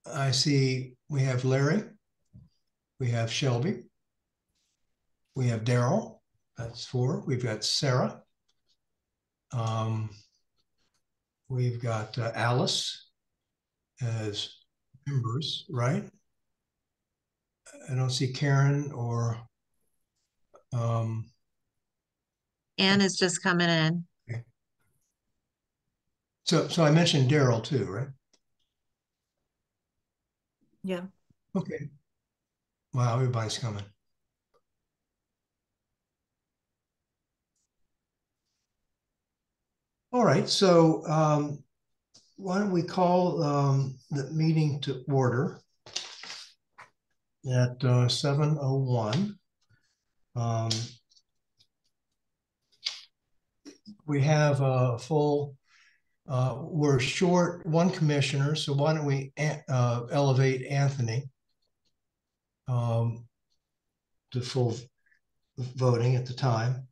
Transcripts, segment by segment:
I see we have Larry, we have Shelby, we have Daryl, that's 4. We've got Sarah. We've got Alice as members, right? I don't see Karen or Anne is just coming in. okay. So I mentioned Daryl too, right? Yeah. Okay. Wow, everybody's coming. All right, so why don't we call the meeting to order at 7:01. We have a full, we're short 1 commissioner, so why don't we elevate Anthony to full voting at the time.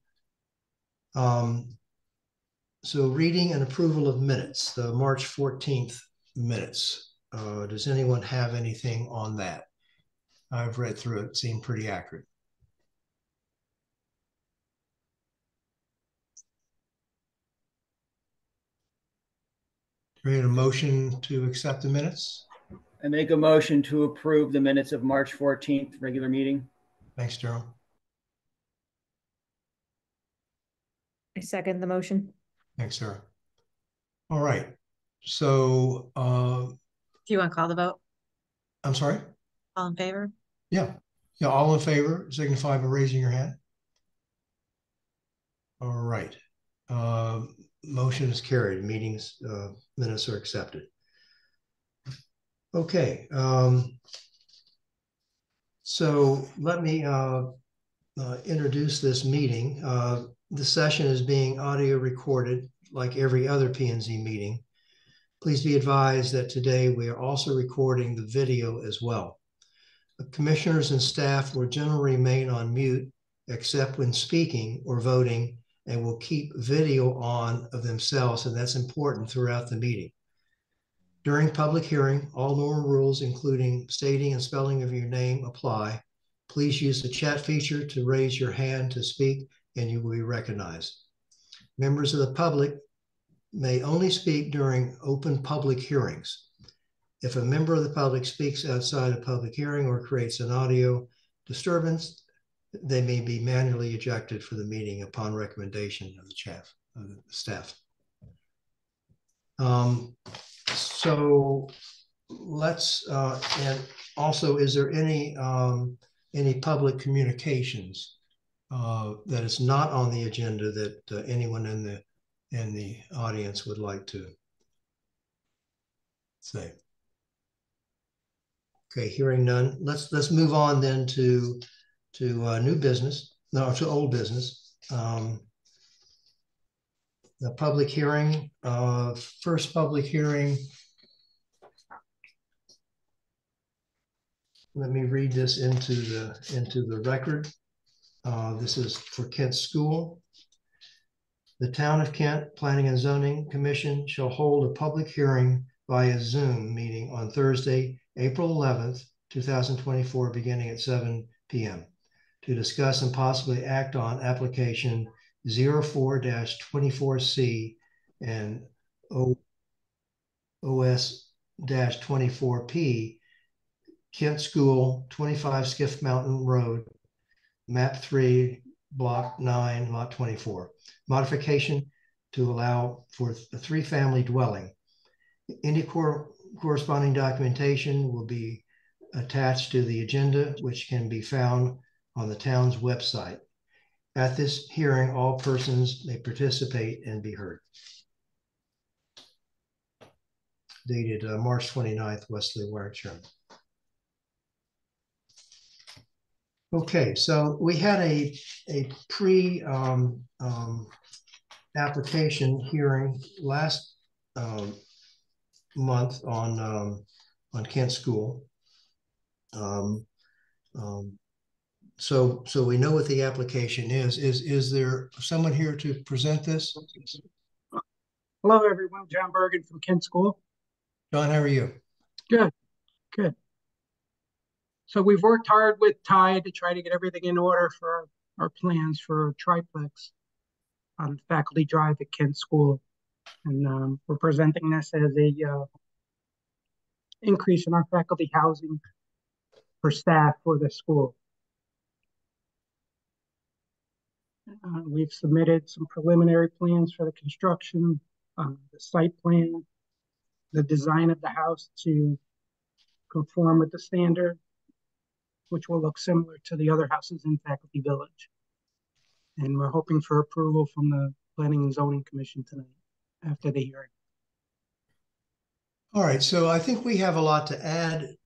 So reading and approval of minutes, the March 14th minutes. Does anyone have anything on that? I've read through it, seemed pretty accurate. Create a motion to accept the minutes. I make a motion to approve the minutes of March 14th, regular meeting. Thanks, Daryl. I second the motion. Thanks, Sarah. All right. So Do you want to call the vote? I'm sorry? All in favor? Yeah. Yeah, all in favor, signify by raising your hand. All right. Motion is carried. Meetings minutes are accepted. Okay. So let me introduce this meeting. The session is being audio recorded like every other P&Z meeting. Please be advised that today we are also recording the video as well. The commissioners and staff will generally remain on mute except when speaking or voting, and will keep video on of themselves, and that's important throughout the meeting. During public hearing, all normal rules, including stating and spelling of your name, apply. Please use the chat feature to raise your hand to speak, and you will be recognized. Members of the public may only speak during open public hearings. If a member of the public speaks outside a public hearing or creates an audio disturbance, they may be manually ejected for the meeting upon recommendation of the staff. So let's, and also, is there any public communications that is not on the agenda that anyone in the audience would like to say? Okay, hearing none. Let's move on then to new business. No, to old business. The public hearing, first public hearing. Let me read this into the record. This is for Kent School. The Town of Kent Planning and Zoning Commission shall hold a public hearing via Zoom meeting on Thursday, April 11th, 2024, beginning at 7 p.m. to discuss and possibly act on application 04-24C and OS-24P, Kent School, 25 Skiff Mountain Road, map 3, block 9, lot 24. Modification to allow for a 3-family dwelling. Any corresponding documentation will be attached to the agenda, which can be found on the town's website. At this hearing, all persons may participate and be heard. Dated March 29th, Wesley Warwickshire. Okay, so we had a pre application hearing last month on Kent School. So we know what the application is. Is there someone here to present this? Hello, everyone. John Bergen from Kent School. John, how are you? Good. Good. So we've worked hard with Ty to try to get everything in order for our plans for triplex on Faculty Drive at Kent School. And we're presenting this as a increase in our faculty housing for staff for the school. We've submitted some preliminary plans for the construction, the site plan, the design of the house to conform with the standard, which will look similar to the other houses in Faculty Village. And we're hoping for approval from the Planning and Zoning Commission tonight after the hearing. All right, so I think we have a lot to add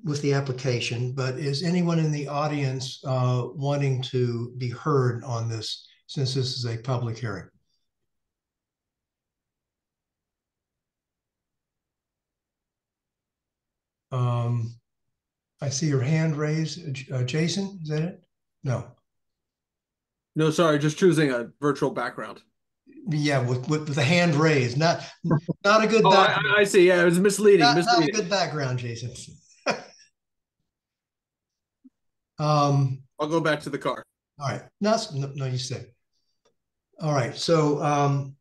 with the application, but is anyone in the audience wanting to be heard on this, since this is a public hearing? I see your hand raised. Jason, is that it? No. No, sorry, just choosing a virtual background. Yeah, with the hand raised, not a good Oh, background. I see. Yeah, it was misleading. Not a good background, Jason. I'll go back to the car. All right. No, you said. All right. So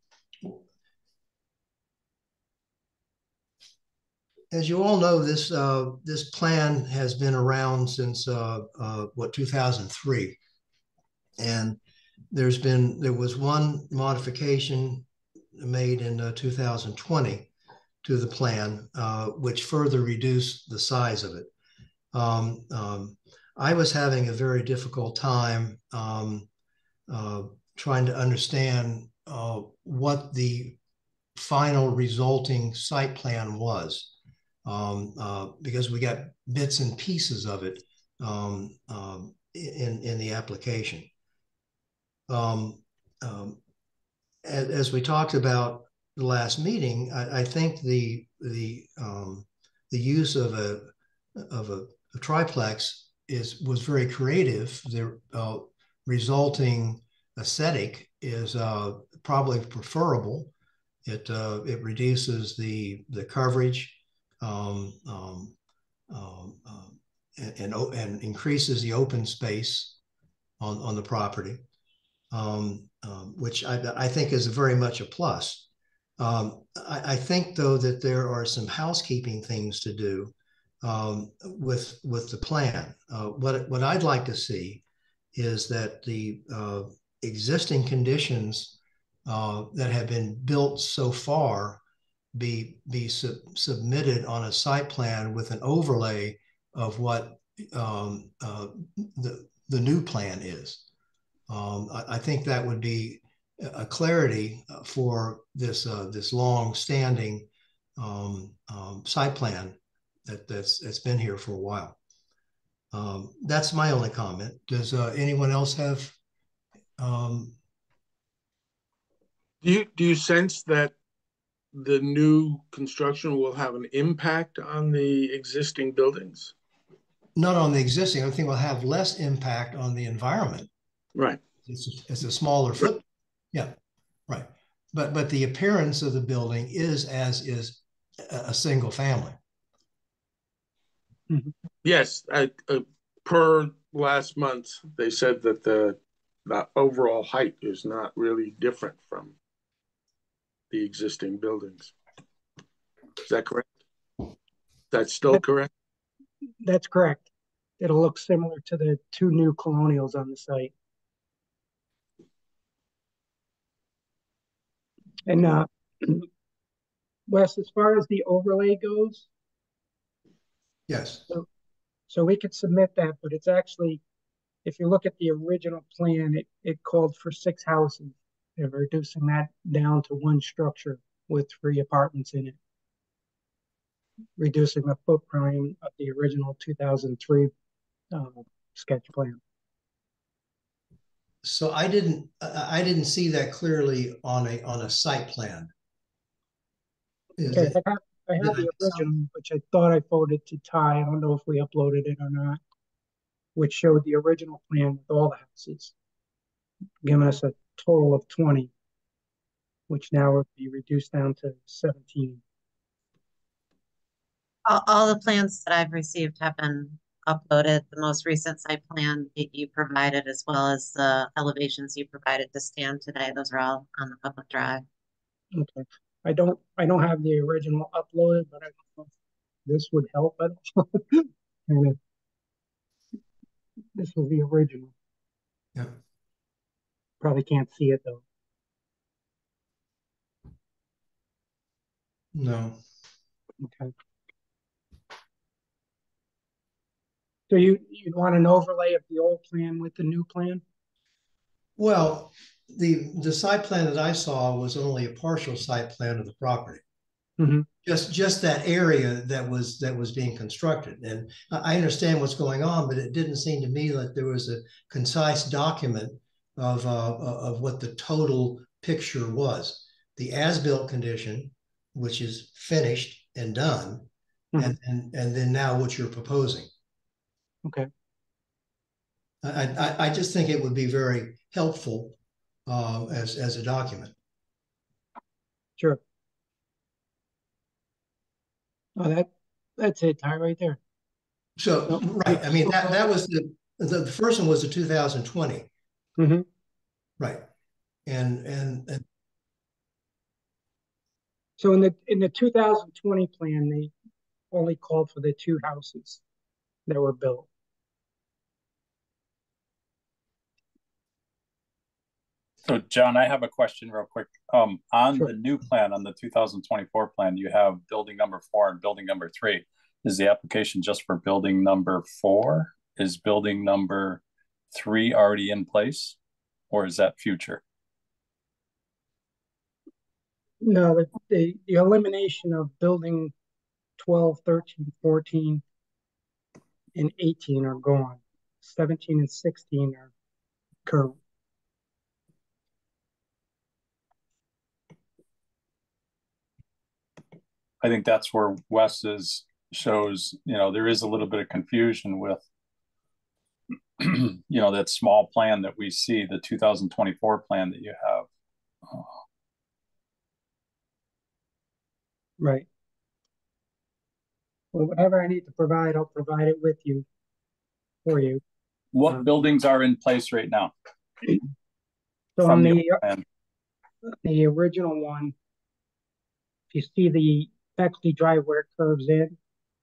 as you all know, this plan has been around since 2003, and there was one modification made in 2020 to the plan, which further reduced the size of it. I was having a very difficult time trying to understand what the final resulting site plan was, because we got bits and pieces of it in the application. As we talked about the last meeting, I think the use of a triplex was very creative. The resulting aesthetic is probably preferable. It reduces the coverage and increases the open space on the property, which I think is very much a plus. I think, though, that there are some housekeeping things to do with the plan. What I'd like to see is that the existing conditions that have been built so far be submitted on a site plan with an overlay of what the new plan is. I think that would be a clarity for this long-standing site plan that's been here for a while. That's my only comment. Does anyone else have? Do you sense that the new construction will have an impact on the existing buildings? Not on the existing. I think we'll have less impact on the environment. Right. It's a smaller footprint. Yeah, right. But the appearance of the building is as is a single family. Mm-hmm. Yes, per last month, they said that the overall height is not really different from the existing buildings. Is that correct? That's still correct? That's correct. It'll look similar to the two new colonials on the site. And Wes, as far as the overlay goes, yes. So we could submit that, but it's actually, if you look at the original plan, it called for 6 houses. They're reducing that down to 1 structure with 3 apartments in it, reducing the footprint of the original 2003 sketch plan. So I didn't see that clearly on a site plan. Okay, I have the original, which I thought I forwarded to Ty. I don't know if we uploaded it or not, which showed the original plan with all the houses, giving us a total of 20, which now would be reduced down to 17. All the plans that I've received have been uploaded. The most recent site plan that you provided, as well as the elevations you provided to Stan today, those are all on the public drive. Okay. I don't have the original uploaded, but I don't know if this would help at all. Kind of, this was the original. Yeah. Probably can't see it though. No. Okay. So you'd want an overlay of the old plan with the new plan? Well, the site plan that I saw was only a partial site plan of the property. Mm-hmm. Just that area that was being constructed. And I understand what's going on, but it didn't seem to me like there was a concise document of what the total picture was. The as-built condition, which is finished and done, Mm-hmm. and then now what you're proposing. Okay. I just think it would be very helpful as a document. Sure. Oh, that's it, Ty, right there. So, right, I mean, that was the first one was the 2020. Mm-hmm. Right. And So in the 2020 plan, they only called for the two houses that were built. So John, I have a question real quick. On Sure. the new plan, on the 2024 plan, you have building number 4 and building number 3. Is the application just for building number 4? Is building number 3 already in place, or is that future? No, the elimination of building 12, 13, 14, and 18 are gone. 17 and 16 are current. I think that's where Wes's shows, there is a little bit of confusion with, that small plan that we see, the 2024 plan that you have. Right. Well, whatever I need to provide, I'll provide it with you, for you. What buildings are in place right now? So on the original one, if you see the Bexley Drive where it curves in,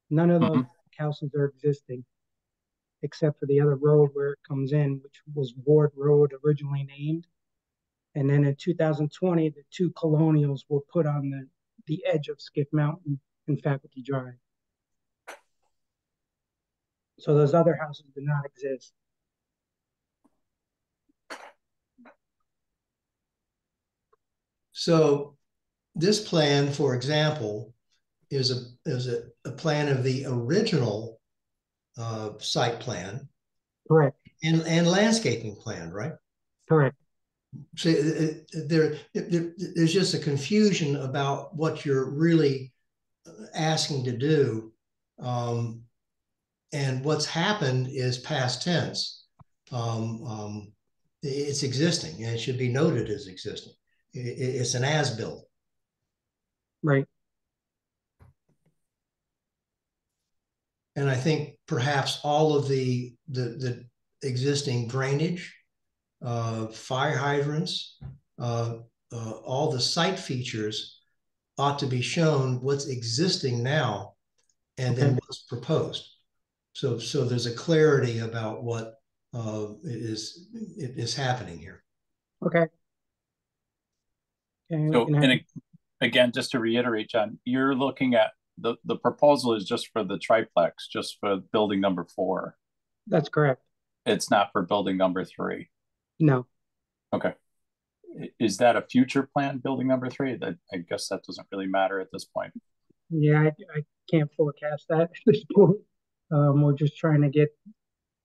none of those houses are existing, except for the other road where it comes in, which was Ward Road originally named. And then in 2020, the two colonials were put on the edge of Skiff Mountain and Faculty Drive. So those other houses do not exist. so this plan, for example, is a plan of the original site plan. Correct. And landscaping plan, right? Correct. So there's just a confusion about what you're really asking to do. And what's happened is past tense. It's existing, and it should be noted as existing. It's an as-built. Right. And I think perhaps all of the existing drainage, fire hydrants, all the site features ought to be shown what's existing now and then what's proposed. So there's a clarity about what is happening here. Okay. So, and again, just to reiterate, John, you're looking at the proposal is just for the triplex, just for building number 4. That's correct. It's not for building number 3. No. Okay. Is that a future plan, building number 3? I guess that doesn't really matter at this point. Yeah, I can't forecast that at this point. We're just trying to get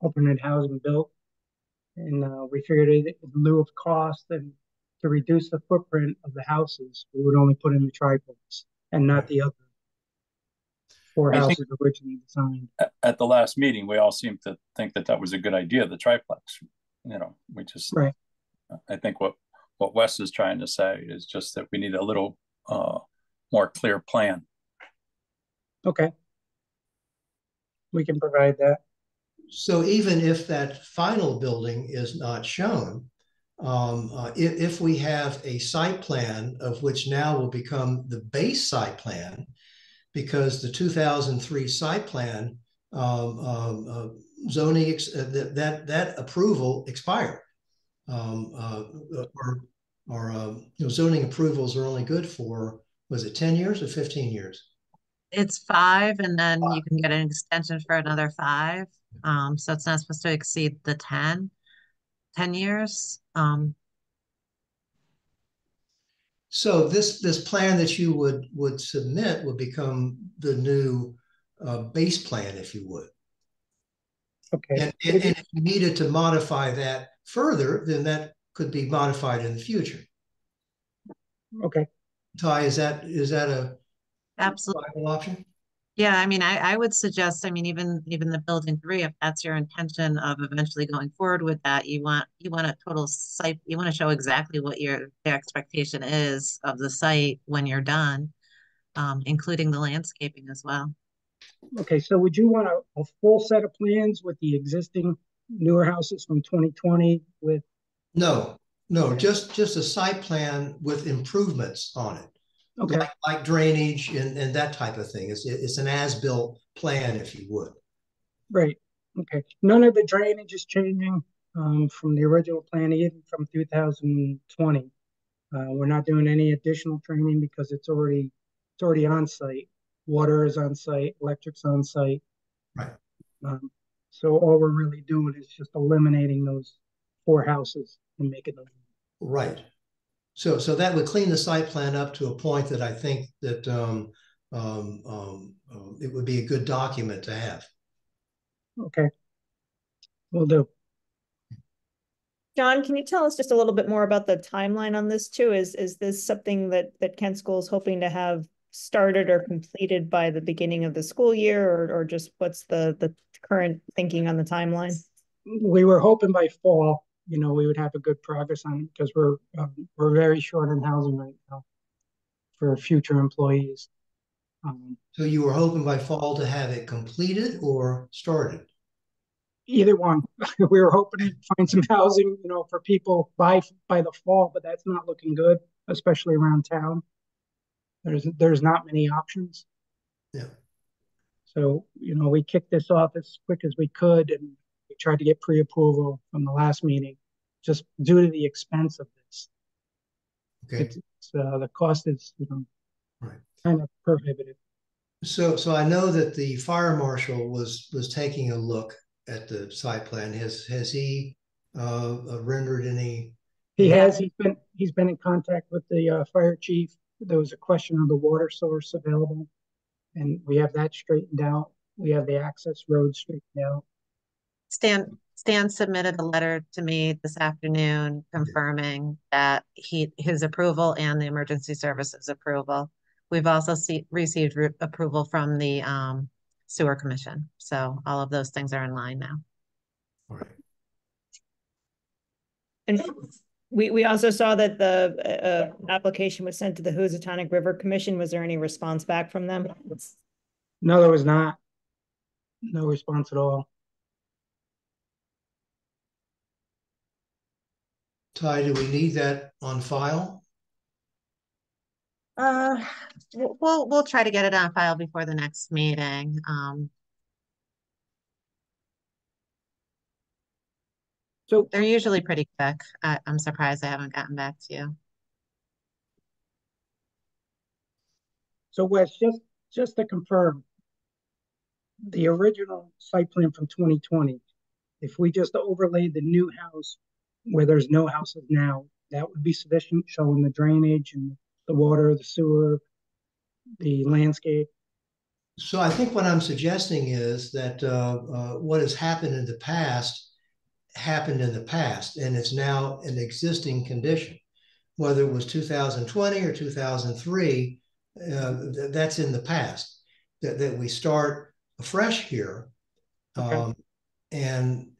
alternate housing built. And we figured in lieu of cost and to reduce the footprint of the houses, we would only put in the triplex and not the other 4 houses originally designed. At the last meeting, we all seemed to think that was a good idea, the triplex. We just, right. I think what Wes is trying to say is just that we need a little more clear plan. Okay. We can provide that. So even if that final building is not shown, if we have a site plan of which now will become the base site plan, because the 2003 site plan zoning that approval expired, zoning approvals are only good for, was it 10 years or 15 years? It's 5, and then you can get an extension for another 5. So it's not supposed to exceed the 10 years. So this plan that you would submit would become the new base plan, if you would. Okay. And if you needed to modify that further, then that could be modified in the future. Okay. Ty, is that a Absolutely. viable option? Yeah, I mean, I would suggest, I mean, even the building 3, if that's your intention of eventually going forward with that, you want a total site, you want to show exactly what the expectation is of the site when you're done, including the landscaping as well. Okay, so would you want a full set of plans with the existing newer houses from 2020 with? No, just a site plan with improvements on it. Okay. Like drainage and that type of thing. It's an as-built plan, if you would. Right. Okay. None of the drainage is changing from the original plan, even from 2020. We're not doing any additional training because it's already on site. Water is on site, electric's on site. Right. So all we're really doing is just eliminating those 4 houses and making them. Right. So that would clean the site plan up to a point that I think that it would be a good document to have. Okay. Will do. John, can you tell us just a little bit more about the timeline on this too? Is this something that Kent School is hoping to have started or completed by the beginning of the school year, or just what's the current thinking on the timeline? We were hoping by fall, we would have a good progress on it because we're very short on housing right now for future employees. So you were hoping by fall to have it completed or started? Either one. We were hoping to find some housing, for people by the fall, but that's not looking good, especially around town. There's not many options. Yeah. So, we kicked this off as quick as we could, and we tried to get pre-approval from the last meeting, just due to the expense of this. Okay. The cost is, right, kind of prohibitive. So I know that the fire marshal was taking a look at the site plan. Has he rendered any? He has. He's been in contact with the fire chief. There was a question of the water source available, and we have that straightened out. We have the access road straightened out. Stan submitted a letter to me this afternoon confirming that his approval and the emergency services approval. We've also received approval from the sewer commission. So all of those things are in line now. All right. And we also saw that the application was sent to the Housatonic River Commission. Was there any response back from them? No, there was not. No response at all. Ty, do we need that on file? We'll try to get it on file before the next meeting. So they're usually pretty quick. I'm surprised I haven't gotten back to you. So Wes, just to confirm, the original site plan from 2020, if we just overlaid the new house where there's no houses now, that would be sufficient, showing the drainage and the water, the sewer, the landscape. So I think what I'm suggesting is that what has happened in the past happened in the past, and it's now an existing condition. Whether it was 2020 or 2003, that's in the past. That we start afresh here, Okay. and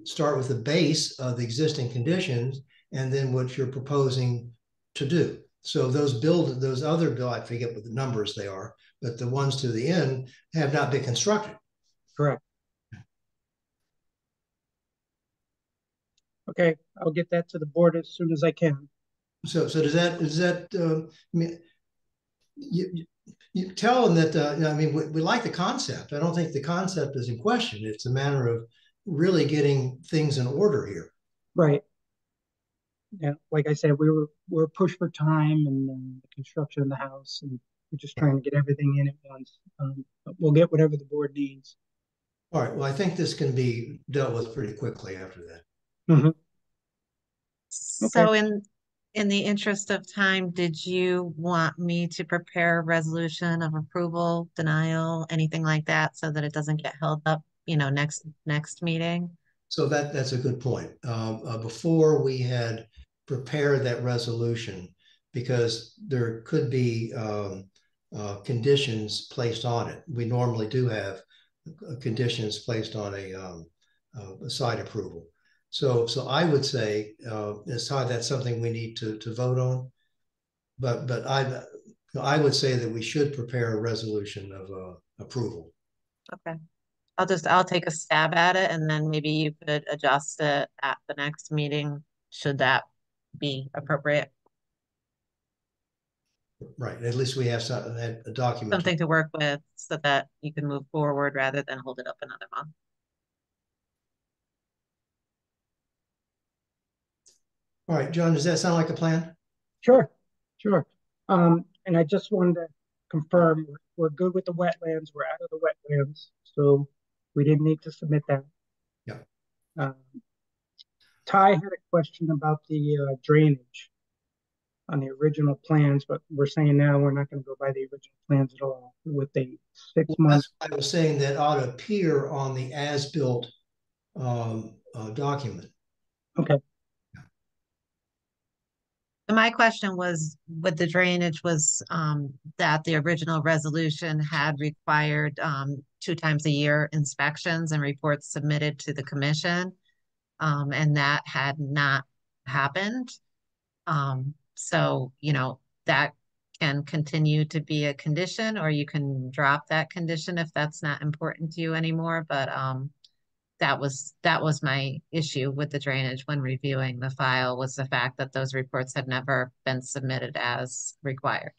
start with the base of the existing conditions, and then what you're proposing to do. So those other I forget what the numbers they are, but the ones to the end have not been constructed. Correct. Okay, I'll get that to the board as soon as I can. So does that I mean, you tell them that I mean we like the concept. I don't think the concept is in question. It's a matter of really getting things in order here. Right. Yeah, like I said, we're pushed for time and the construction of the house, and we're just trying to get everything in at once. But we'll get whatever the board needs. All right. Well, I think this can be dealt with pretty quickly after that. Mm-hmm. So in the interest of time, did you want me to prepare a resolution of approval, denial, anything like that, so that it doesn't get held up, next meeting? So that's a good point. Before we had prepared that resolution, because there could be conditions placed on it. We normally do have conditions placed on a site approval. So I would say, that's something we need to vote on. But I would say that we should prepare a resolution of approval. Okay. I'll take a stab at it, and then maybe you could adjust it at the next meeting, should that be appropriate. Right. At least we have a document. Something to work with so that you can move forward rather than hold it up another month. All right, John, does that sound like a plan? Sure. And I just wanted to confirm we're good with the wetlands. We're out of the wetlands, so we didn't need to submit that. Yeah. Ty had a question about the drainage on the original plans, but we're saying now we're not going to go by the original plans at all with the 6 months. I was saying that ought to appear on the as-built document. Okay. My question was with the drainage was that the original resolution had required 2 times a year inspections and reports submitted to the commission, and that had not happened. So, that can continue to be a condition, or you can drop that condition if that's not important to you anymore. But that was my issue with the drainage when reviewing the file, was the fact that those reports had never been submitted as required.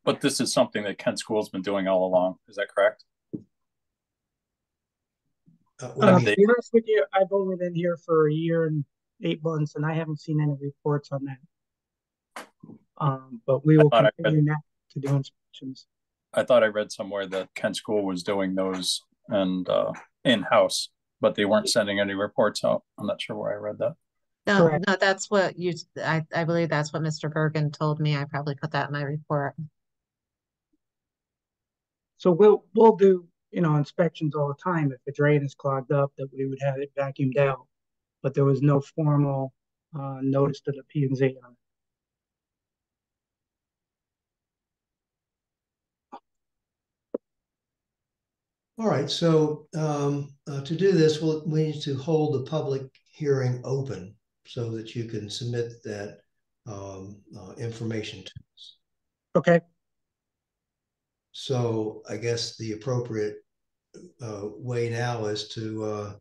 But this is something that Kent School's been doing all along. Is that correct? To be honest with you, I've only been here for 1 year and 8 months, and I haven't seen any reports on that. But we will continue now to do inspections. I thought I read somewhere that Kent School was doing those and in-house, but they weren't sending any reports out. I'm not sure where I read that. No, Correct. no, that's what I believe that's what Mr. Bergen told me. I probably put that in my report. So we'll do, inspections all the time. If the drain is clogged up, that we would have it vacuumed out. But there was no formal notice to the P&Z on it. All right, so to do this, we need to hold the public hearing open so that you can submit that information to us. Okay. So I guess the appropriate way now is to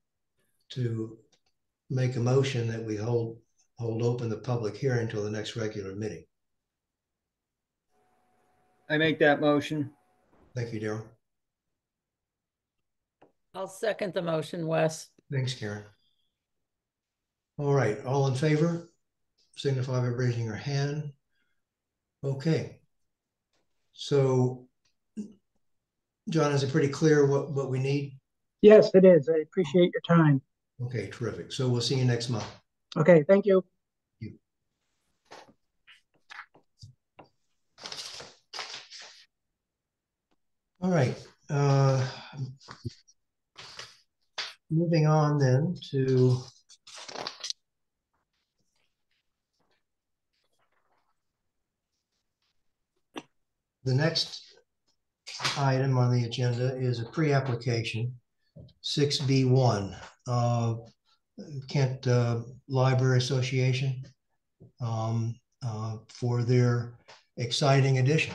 make a motion that we hold open the public hearing until the next regular meeting. I make that motion. Thank you, Daryl. I'll second the motion, Wes. Thanks, Karen. All right, all in favor, signify by raising your hand. Okay. So, John, is it pretty clear what we need? Yes, it is. I appreciate your time. Okay, terrific. So we'll see you next month. Okay, thank you. Thank you. All right. Moving on then to the next item on the agenda is a pre-application, 6B1, Kent Library Association. for their exciting addition.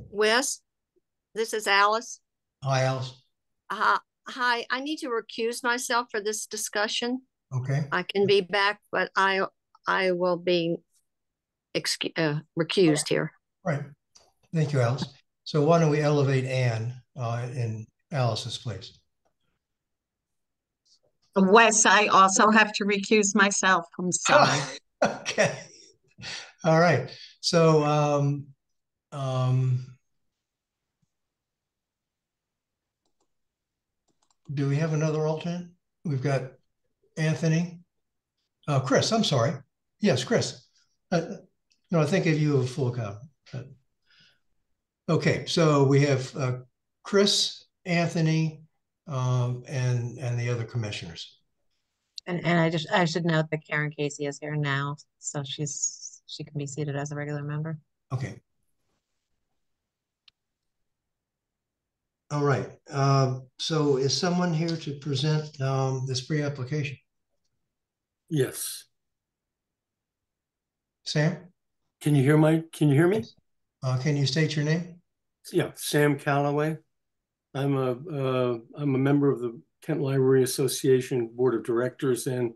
Wes, this is Alice. Hi, Alice. Hi, I need to recuse myself for this discussion. Okay. I can be back, but I will be recused here. Right. Thank you, Alice. So why don't we elevate Anne in Alice's place? Wes, I also have to recuse myself. I'm sorry. Okay. All right. So do we have another alternate? We've got Anthony. Chris, I'm sorry. Yes, Chris. No, I think of you of full count. Okay, so we have Chris, Anthony, and the other commissioners. And I should note that Karen Casey is here now, so she can be seated as a regular member. Okay. All right. So is someone here to present this pre-application? Yes. Sam? Can you hear me? Can you state your name? Yeah, Sam Calloway. I'm a member of the Kent Library Association Board of Directors and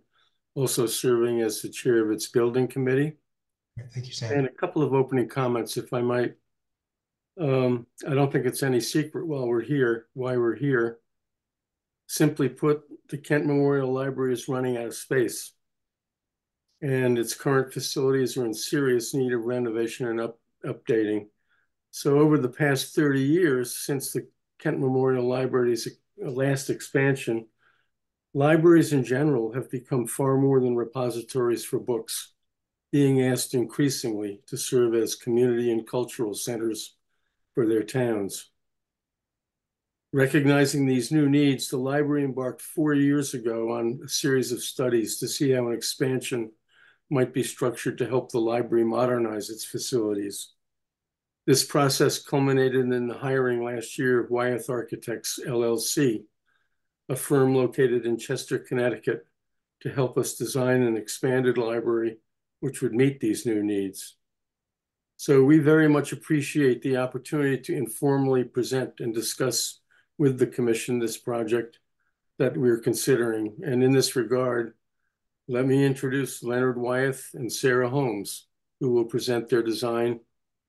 also serving as the chair of its building committee. Thank you, Sam. And a couple of opening comments, if I might. I don't think it's any secret why we're here. Simply put, the Kent Memorial Library is running out of space, and its current facilities are in serious need of renovation and updating. So over the past 30 years, since the Kent Memorial Library's last expansion, libraries in general have become far more than repositories for books, being asked increasingly to serve as community and cultural centers for their towns. Recognizing these new needs, the library embarked 4 years ago on a series of studies to see how an expansion might be structured to help the library modernize its facilities. This process culminated in the hiring last year of Wyeth Architects, LLC, a firm located in Chester, Connecticut, to help us design an expanded library which would meet these new needs. So we very much appreciate the opportunity to informally present and discuss with the Commission this project that we're considering. And in this regard, let me introduce Leonard Wyeth and Sarah Holmes, who will present their design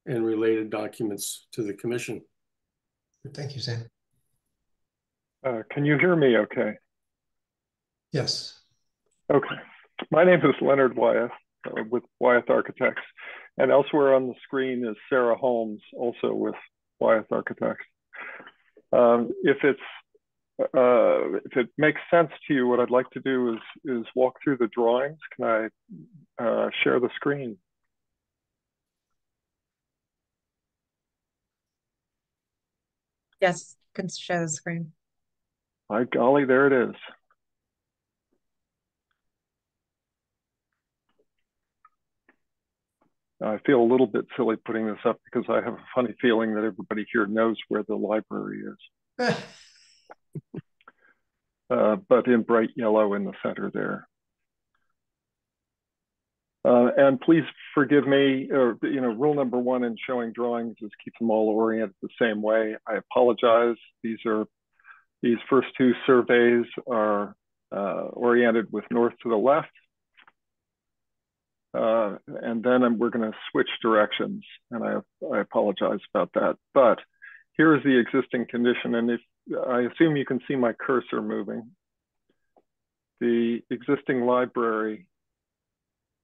and related documents to the Commission. Thank you, Sam. Can you hear me okay? Yes. Okay. My name is Leonard Wyeth with Wyeth Architects, and elsewhere on the screen is Sarah Holmes, also with Wyeth Architects. If it makes sense to you, what I'd like to do is walk through the drawings. Can I share the screen? Yes, can share the screen. By golly, there it is. I feel a little bit silly putting this up because I have a funny feeling that everybody here knows where the library is. But in bright yellow in the center there. And please forgive me, rule number one in showing drawings is keep them all oriented the same way. I apologize. These first two surveys are oriented with north to the left. And then we're going to switch directions, and I apologize about that. But here is the existing condition, and if I assume you can see my cursor moving. The existing library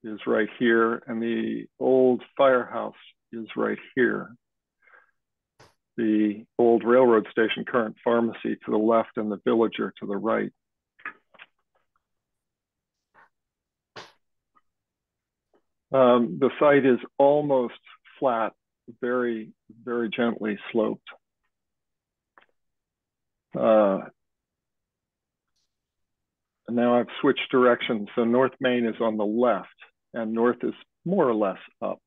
is right here, and the old firehouse is right here. The old railroad station current pharmacy to the left and the villager to the right. The site is almost flat, very, very gently sloped. And now I've switched directions. So North Main is on the left and north is more or less up.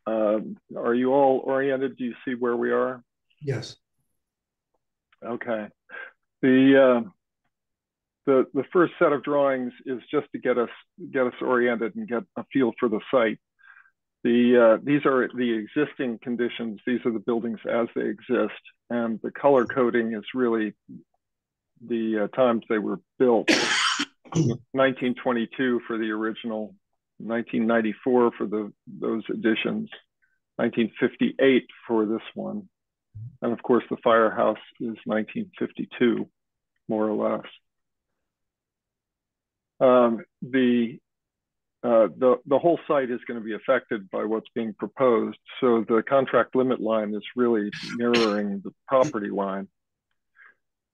Are you all oriented? Do you see where we are? Yes. Okay. The the first set of drawings is just to get us oriented and get a feel for the site. These are the existing conditions. These are the buildings as they exist, and the color coding is really the times they were built. 1922 for the original, 1994 for those additions, 1958 for this one, and of course the firehouse is 1952, more or less. The whole site is going to be affected by what's being proposed. So the contract limit line is really mirroring the property line.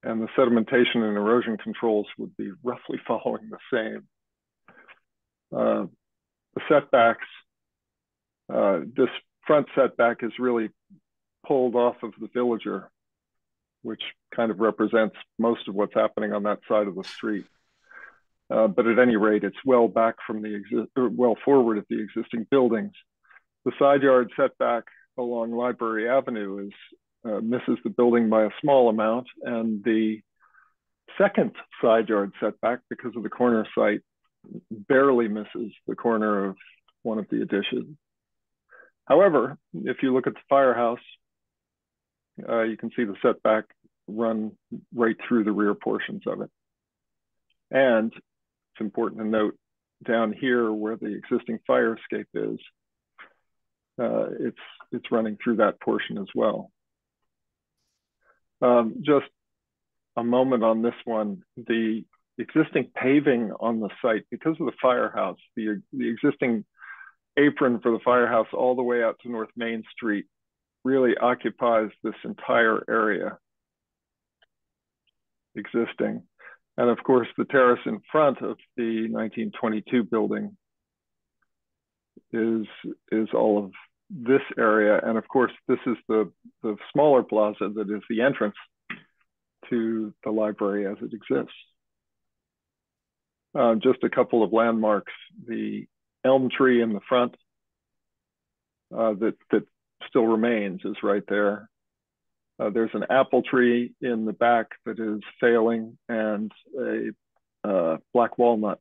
And the sedimentation and erosion controls would be roughly following the same. The setbacks, this front setback is really pulled off of the villager, which kind of represents most of what's happening on that side of the street. But at any rate, it's well back from well forward of the existing buildings. The side yard setback along Library Avenue misses the building by a small amount, and the second side yard setback, because of the corner site, barely misses the corner of one of the additions. However, if you look at the firehouse, you can see the setback run right through the rear portions of it. And it's important to note down here where the existing fire escape is, it's running through that portion as well. Just a moment on this one, the existing paving on the site, because of the firehouse, the existing apron for the firehouse all the way out to North Main Street really occupies this entire area existing. And of course, the terrace in front of the 1922 building is all of this area. And of course, this is the smaller plaza that is the entrance to the library as it exists. Just a couple of landmarks. The elm tree in the front that still remains is right there. There's an apple tree in the back that is failing, and a black walnut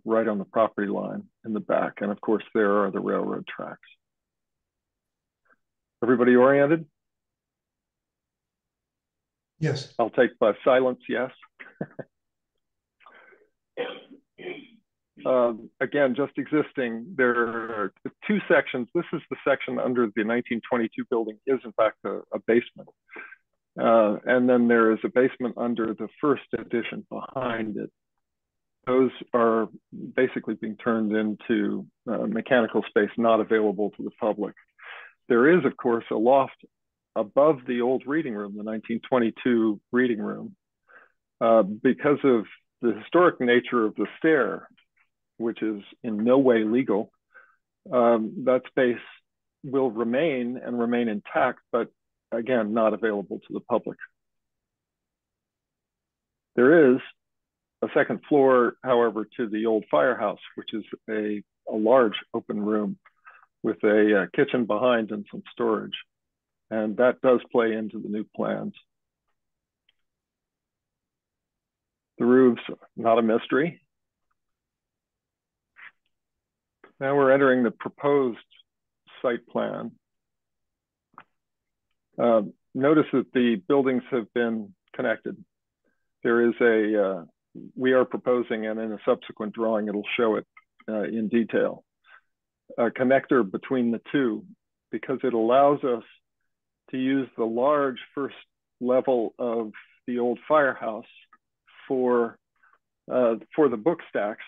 right on the property line in the back. And of course, there are the railroad tracks. Everybody oriented? Yes. I'll take by silence, yes. Again, just existing, there are two sections. This is the section under the 1922 building is in fact a basement. And then there is a basement under the first addition behind it. Those are basically being turned into mechanical space not available to the public. There is, of course, a loft above the old reading room, the 1922 reading room. Because of the historic nature of the stair, which is in no way legal, that space will remain intact, but again, not available to the public. There is a second floor, however, to the old firehouse, which is a large open room with a kitchen behind and some storage. And that does play into the new plans. The roof's not a mystery. Now we're entering the proposed site plan. Notice that the buildings have been connected. There is we are proposing, and in a subsequent drawing, it'll show it in detail, a connector between the two, because it allows us to use the large first level of the old firehouse for the book stacks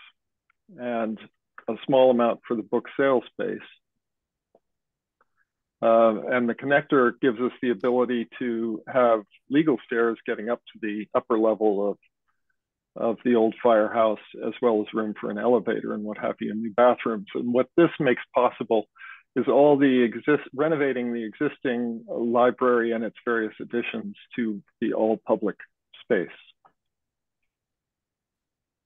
and a small amount for the book sale space. And the connector gives us the ability to have legal stairs getting up to the upper level of the old firehouse, as well as room for an elevator and what have you, and new bathrooms. And what this makes possible is renovating the existing library and its various additions to the all public space.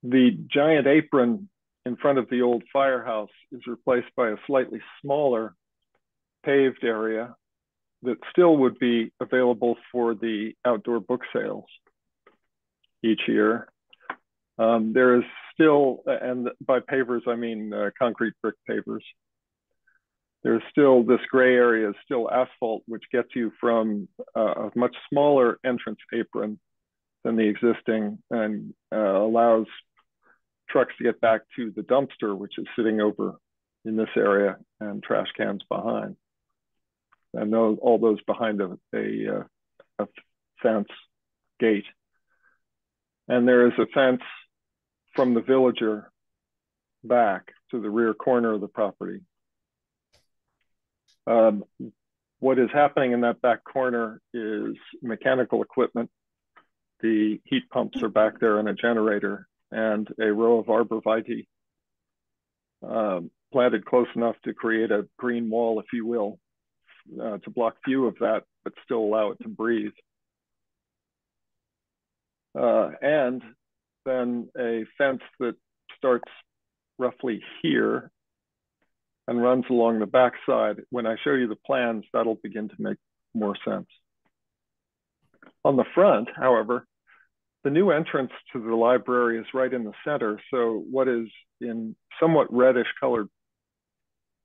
The giant apron in front of the old firehouse is replaced by a slightly smaller paved area that still would be available for the outdoor book sales each year. There is still, and by pavers, I mean concrete brick pavers. There's still this gray area, is still asphalt, which gets you from a much smaller entrance apron than the existing and allows trucks to get back to the dumpster, which is sitting over in this area, and trash cans behind. And all those behind a fence gate. And there is a fence from the villager back to the rear corner of the property. What is happening in that back corner is mechanical equipment. The heat pumps are back there and a generator and a row of arborvitae planted close enough to create a green wall, if you will, to block view of that, but still allow it to breathe. And then a fence that starts roughly here and runs along the backside. When I show you the plans, that'll begin to make more sense. On the front, however, the new entrance to the library is right in the center. So what is in somewhat reddish colored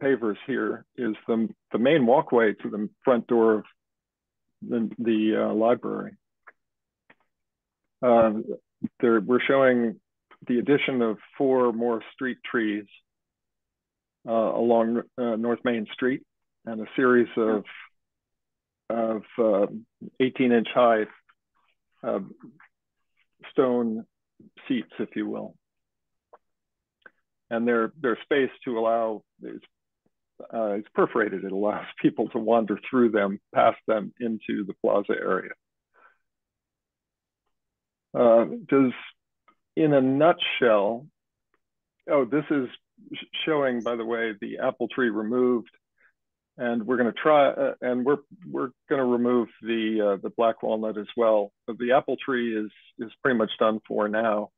pavers here is the main walkway to the front door of the library. We're showing the addition of 4 more street trees along North Main Street, and a series of 18-inch high stone seats, if you will. And they're spaced to allow, it's perforated. It allows people to wander through them, past them into the plaza area. In a nutshell, this is showing, by the way, the apple tree removed, and we're going to try, and we're going to remove the black walnut as well. But the apple tree is pretty much done for now,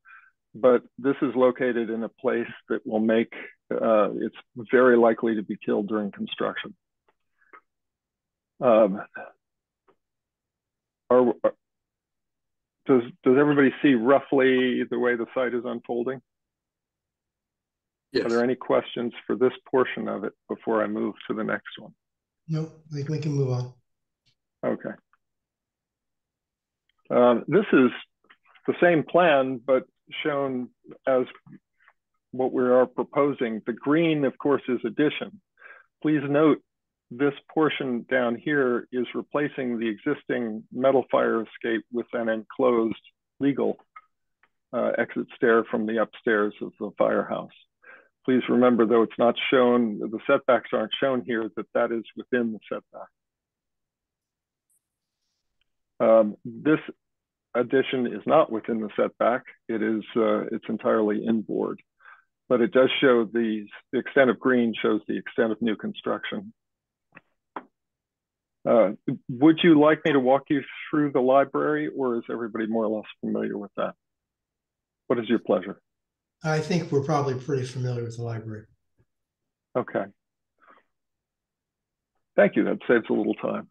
but this is located in a place that will make it's very likely to be killed during construction. Does everybody see roughly the way the site is unfolding? Yes. Are there any questions for this portion of it before I move to the next one? No, we can move on. Okay. This is the same plan, but shown as what we are proposing. The green, of course, is addition. Please note this portion down here is replacing the existing metal fire escape with an enclosed legal exit stair from the upstairs of the firehouse. Please remember, though it's not shown, the setbacks aren't shown here, that is within the setback. This addition is not within the setback. It's entirely inboard, but it does show the extent of green shows the extent of new construction. Would you like me to walk you through the library, or is everybody more or less familiar with that? What is your pleasure? I think we're probably pretty familiar with the library. Okay. Thank you. That saves a little time.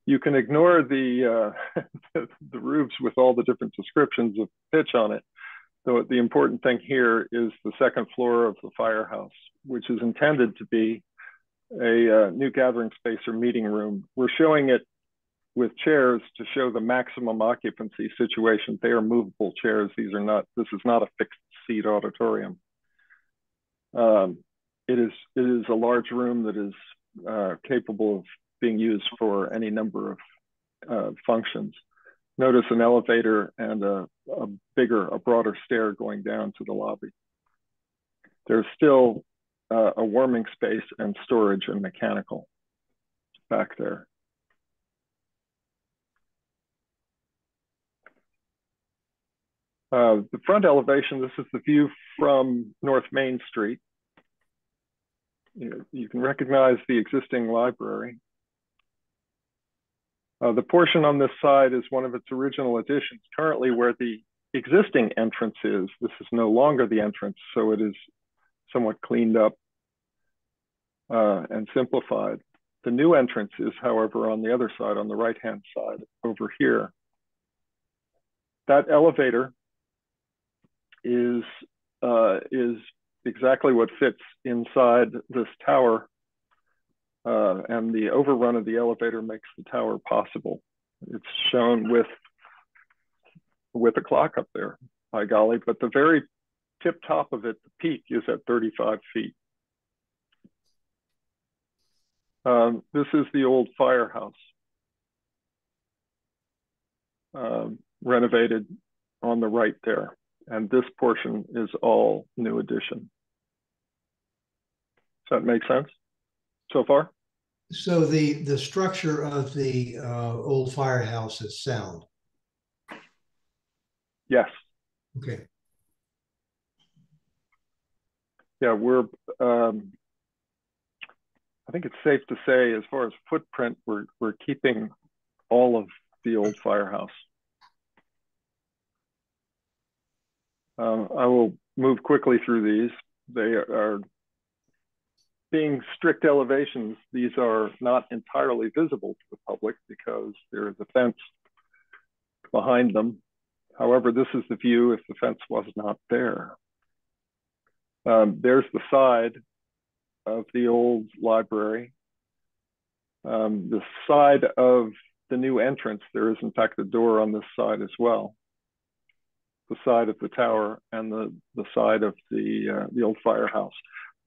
You can ignore the the roofs with all the different descriptions of pitch on it. So the important thing here is the second floor of the firehouse, which is intended to be a new gathering space or meeting room. We're showing it with chairs to show the maximum occupancy situation. They are movable chairs. This is not a fixed seat auditorium. It is a large room that is capable of being used for any number of functions. Notice an elevator and a broader stair going down to the lobby. There's still a warming space and storage and mechanical back there. The front elevation, this is the view from North Main Street. You can recognize the existing library. The portion on this side is one of its original additions. Currently, where the existing entrance is, this is no longer the entrance, so it is somewhat cleaned up and simplified. The new entrance is, however, on the other side, on the right-hand side over here. That elevator is exactly what fits inside this tower, and the overrun of the elevator makes the tower possible. It's shown with a clock up there, by golly, but the very tip top of it, the peak, is at 35 feet. This is the old firehouse, renovated on the right there. And this portion is all new addition. Does that make sense so far? So the structure of the old firehouse is sound. Yes. Okay. Yeah, I think it's safe to say, as far as footprint, we're keeping all of the old firehouse. I will move quickly through these. They are, being strict elevations, these are not entirely visible to the public because there is a fence behind them. However, this is the view if the fence was not there. There's the side of the old library. The side of the new entrance, there is in fact a door on this side as well. The side of the tower and the side of the old firehouse.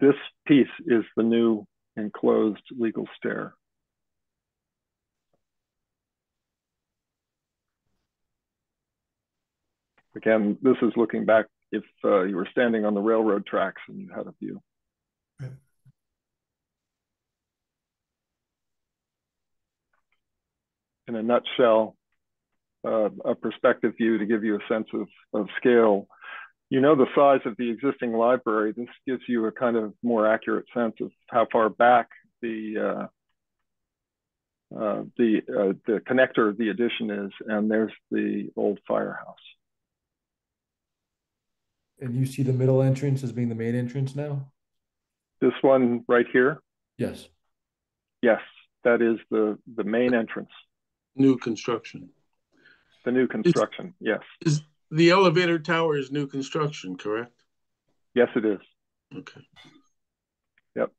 This piece is the new enclosed legal stair. Again, this is looking back if you were standing on the railroad tracks and you had a view. Right. In a nutshell, a perspective view to give you a sense of scale. You know the size of the existing library. This gives you a kind of more accurate sense of how far back the connector of the addition is, and there's the old firehouse. And you see the middle entrance as being the main entrance now? This one right here? Yes. Yes, that is the main entrance. New construction. The new construction, yes. The elevator tower is new construction, correct? Yes, it is. Okay. Yep.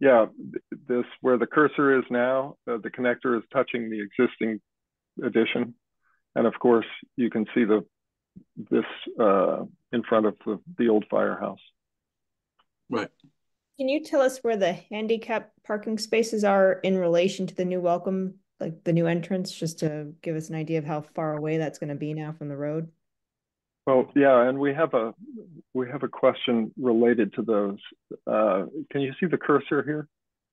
Yeah, this where the cursor is now, the connector is touching the existing addition. And of course, you can see this in front of the old firehouse. Right. Can you tell us where the handicap parking spaces are in relation to the new welcome, like the new entrance, just to give us an idea of how far away that's going to be now from the road? Well, yeah, and we have a question related to those. Can you see the cursor here?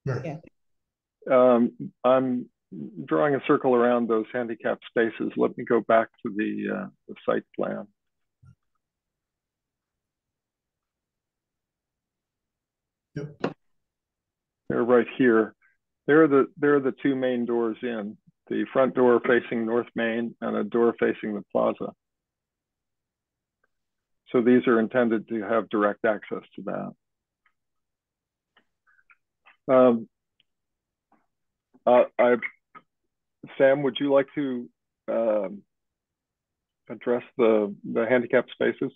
Yeah. I'm drawing a circle around those handicap spaces. Let me go back to the site plan. Yep. They're right here. They're the two main doors in. The front door facing North Main and a door facing the plaza. So these are intended to have direct access to that. Sam, would you like to address the handicap spaces?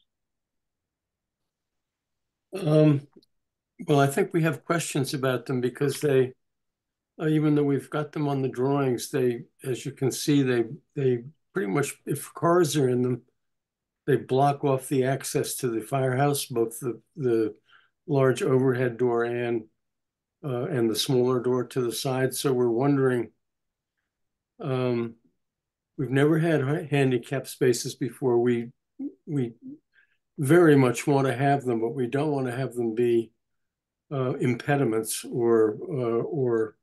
Well, I think we have questions about them because they, even though we've got them on the drawings, they, as you can see, they pretty much, if cars are in them, they block off the access to the firehouse, both the large overhead door and the smaller door to the side. So we're wondering, we've never had handicap spaces before. We very much want to have them, but we don't want to have them be impediments or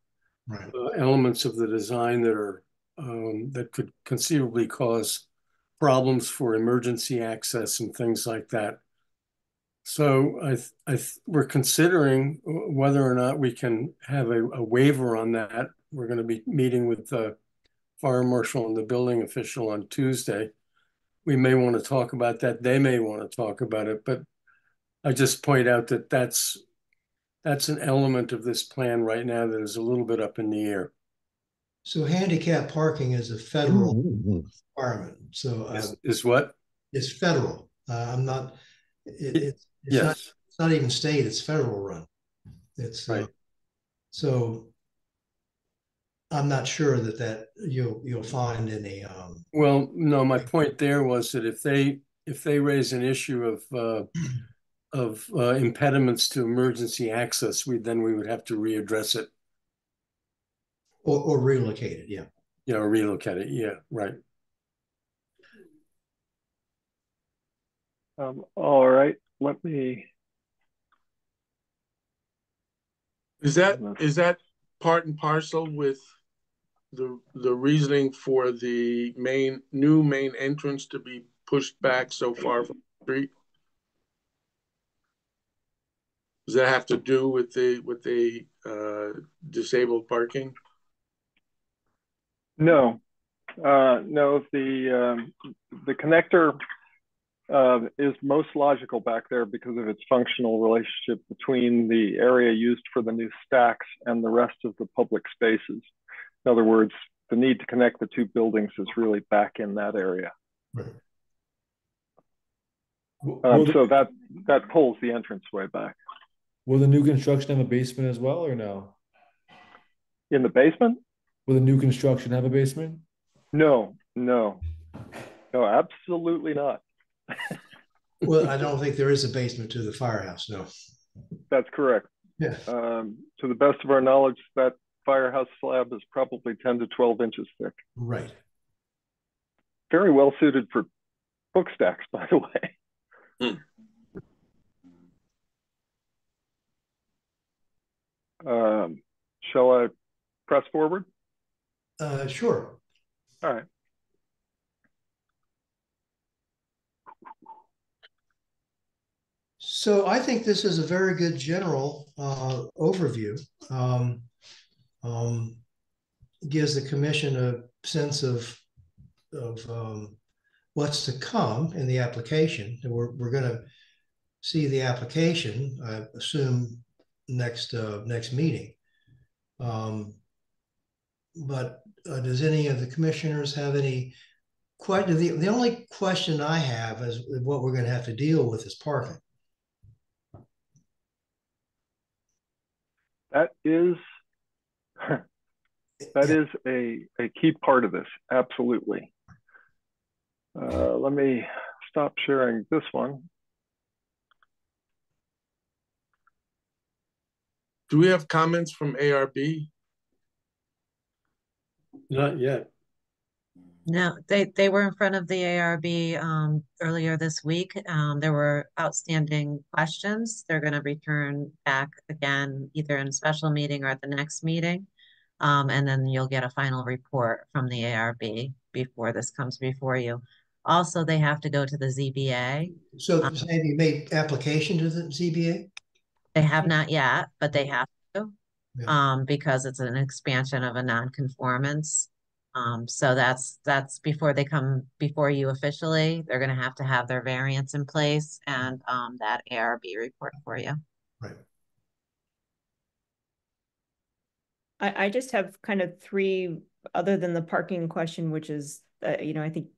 right. Elements of the design that are that could conceivably cause problems for emergency access and things like that. So we're considering whether or not we can have a waiver on that. We're going to be meeting with the fire marshal and the building official on Tuesday. We may want to talk about that. They may want to talk about it, but I just point out that that's that's an element of this plan right now that is a little bit up in the air. So handicap parking is a federal requirement. So is what? It's federal. I'm not. It's Yes. not. It's not even state. It's federal run. It's right. So I'm not sure that you'll find any. Well, no, my point there was that if they raise an issue of impediments to emergency access, we would have to readdress it. Or relocate it, yeah. Yeah, or relocate it, yeah, right. All right, let me. Is that part and parcel with the reasoning for the new main entrance to be pushed back so far from the street? Does that have to do with the disabled parking? No, no. The connector is most logical back there because of its functional relationship between the area used for the new stacks and the rest of the public spaces. In other words, the need to connect the two buildings is really back in that area. Right. So that pulls the entranceway back. Will the new construction have a basement as well, or no? In the basement? Will the new construction have a basement? No, absolutely not. Well, I don't think there is a basement to the firehouse, no. That's correct. Yeah. To the best of our knowledge, that firehouse slab is probably 10 to 12 inches thick. Right. Very well suited for book stacks, by the way. Shall I press forward? Sure. All right. So I think this is a very good general overview. Gives the commission a sense of what's to come in the application. We're going to see the application, I assume, next meeting. But does any of the commissioners have any question? The only question I have is what we're going to have to deal with is parking. That is a key part of this, absolutely. Let me stop sharing this one. Do we have comments from ARB? Not yet. No, they were in front of the ARB earlier this week. There were outstanding questions. They're going to return back again, either in a special meeting or at the next meeting. And then you'll get a final report from the ARB before this comes before you. Also, they have to go to the ZBA. So have you made application to the ZBA? They have not yet, but they have to, Yeah. because it's an expansion of a non-conformance. So that's before they come before you officially. They're going to have their variance in place and that ARB report for you. Right. I just have kind of three, other than the parking question, which is, I think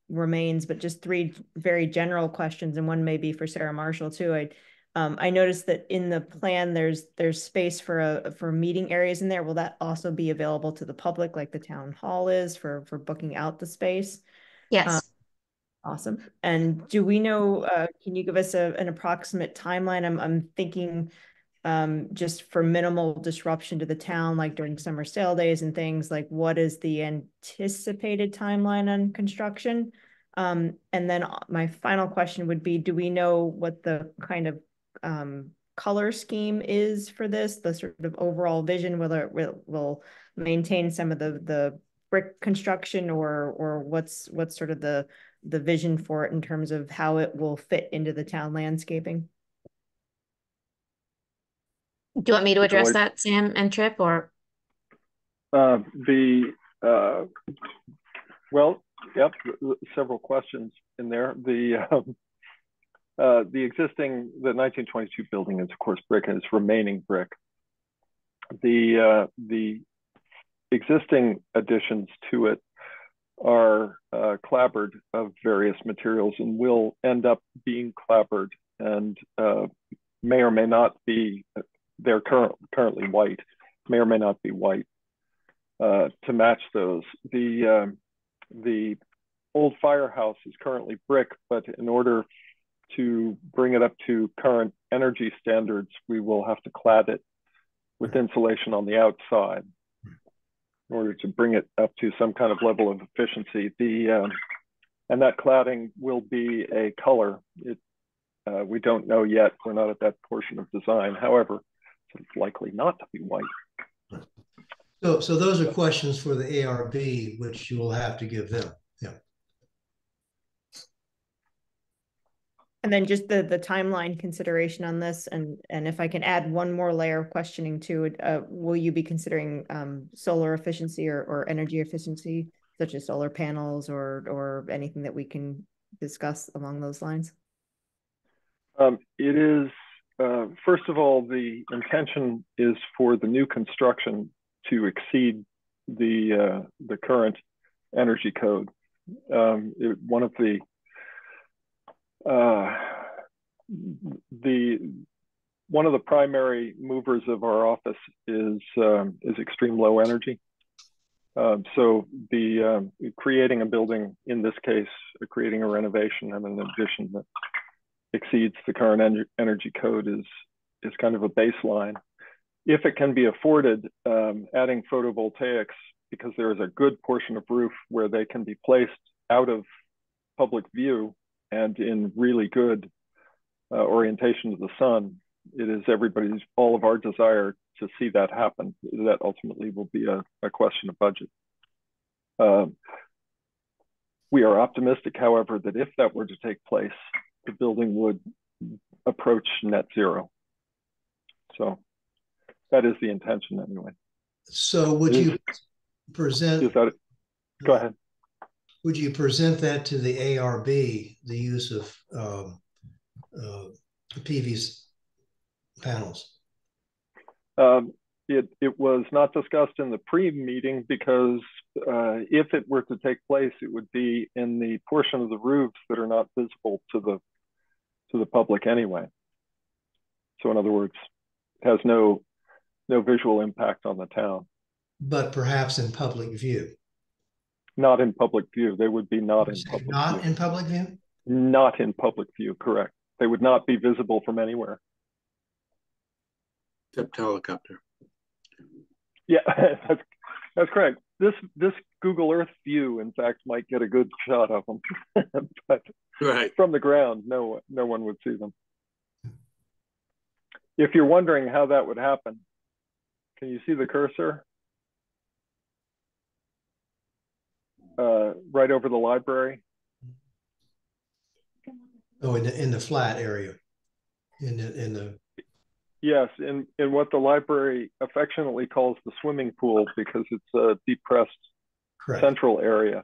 remains, but just three very general questions, and one may be for Sarah Marshall too. I noticed that in the plan there's space for meeting areas in there. Will that also be available to the public, like the town hall is for booking out the space? Yes. Awesome. And do we know? Can you give us an approximate timeline? I'm thinking just for minimal disruption to the town, like during summer sale days and things. Like, what is the anticipated timeline on construction? And then my final question would be: do we know what the kind of color scheme is for this? The sort of overall vision, whether it will maintain some of the brick construction, or what's sort of the vision for it in terms of how it will fit into the town landscaping? Do you want me to address that, Sam and Trip, or? Well, yep, several questions in there. The 1922 building is, of course, brick and is remaining brick. The existing additions to it are clapboard of various materials and will end up being clapboard and may or may not be, they're currently white, may or may not be white to match those. The old firehouse is currently brick, but in order to bring it up to current energy standards, we will have to clad it with insulation on the outside in order to bring it up to some kind of level of efficiency. And that cladding will be a color. We don't know yet. We're not at that portion of design. However, it's likely not to be white. So those are questions for the ARB, which you will have to give them. Yeah. And then just the timeline consideration on this, and if I can add one more layer of questioning to it, will you be considering solar efficiency or energy efficiency, such as solar panels or anything that we can discuss along those lines? It is, first of all, the intention is for the new construction to exceed the current energy code. One of the primary movers of our office is extreme low energy. So creating a building, in this case, creating a renovation and an addition that exceeds the current energy code is kind of a baseline. If it can be afforded, adding photovoltaics, because there is a good portion of roof where they can be placed out of public view and in really good orientation to the sun, it is all of our desire to see that happen. That ultimately will be a question of budget. We are optimistic, however, that if that were to take place, the building would approach net zero. So that is the intention anyway. So would you present? Go ahead. Would you present that to the ARB, the use of PV panels? It was not discussed in the pre-meeting because if it were to take place, it would be in the portion of the roofs that are not visible to the public anyway. So in other words, it has no visual impact on the town. But perhaps in public view. Not in public view. They would be not in public view. Not in public view? Not in public view, correct. They would not be visible from anywhere. Except helicopter. Yeah, that's correct. This Google Earth view, in fact, might get a good shot of them, but from the ground, no one would see them. If you're wondering how that would happen, can you see the cursor? Right over the library. Oh, in the flat area, in the. Yes, in what the library affectionately calls the swimming pool because it's a depressed central area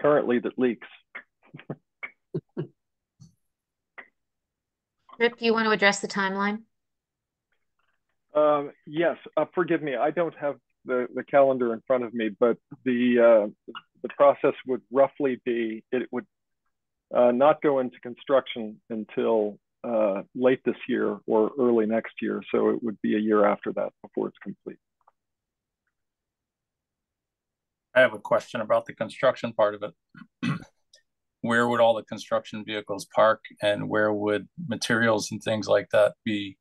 currently that leaks. Rip, do you want to address the timeline? Yes, forgive me, I don't have the calendar in front of me, but the process would roughly be, it would not go into construction until late this year or early next year. So it would be a year after that before it's complete. I have a question about the construction part of it. Where would all the construction vehicles park and where would materials and things like that be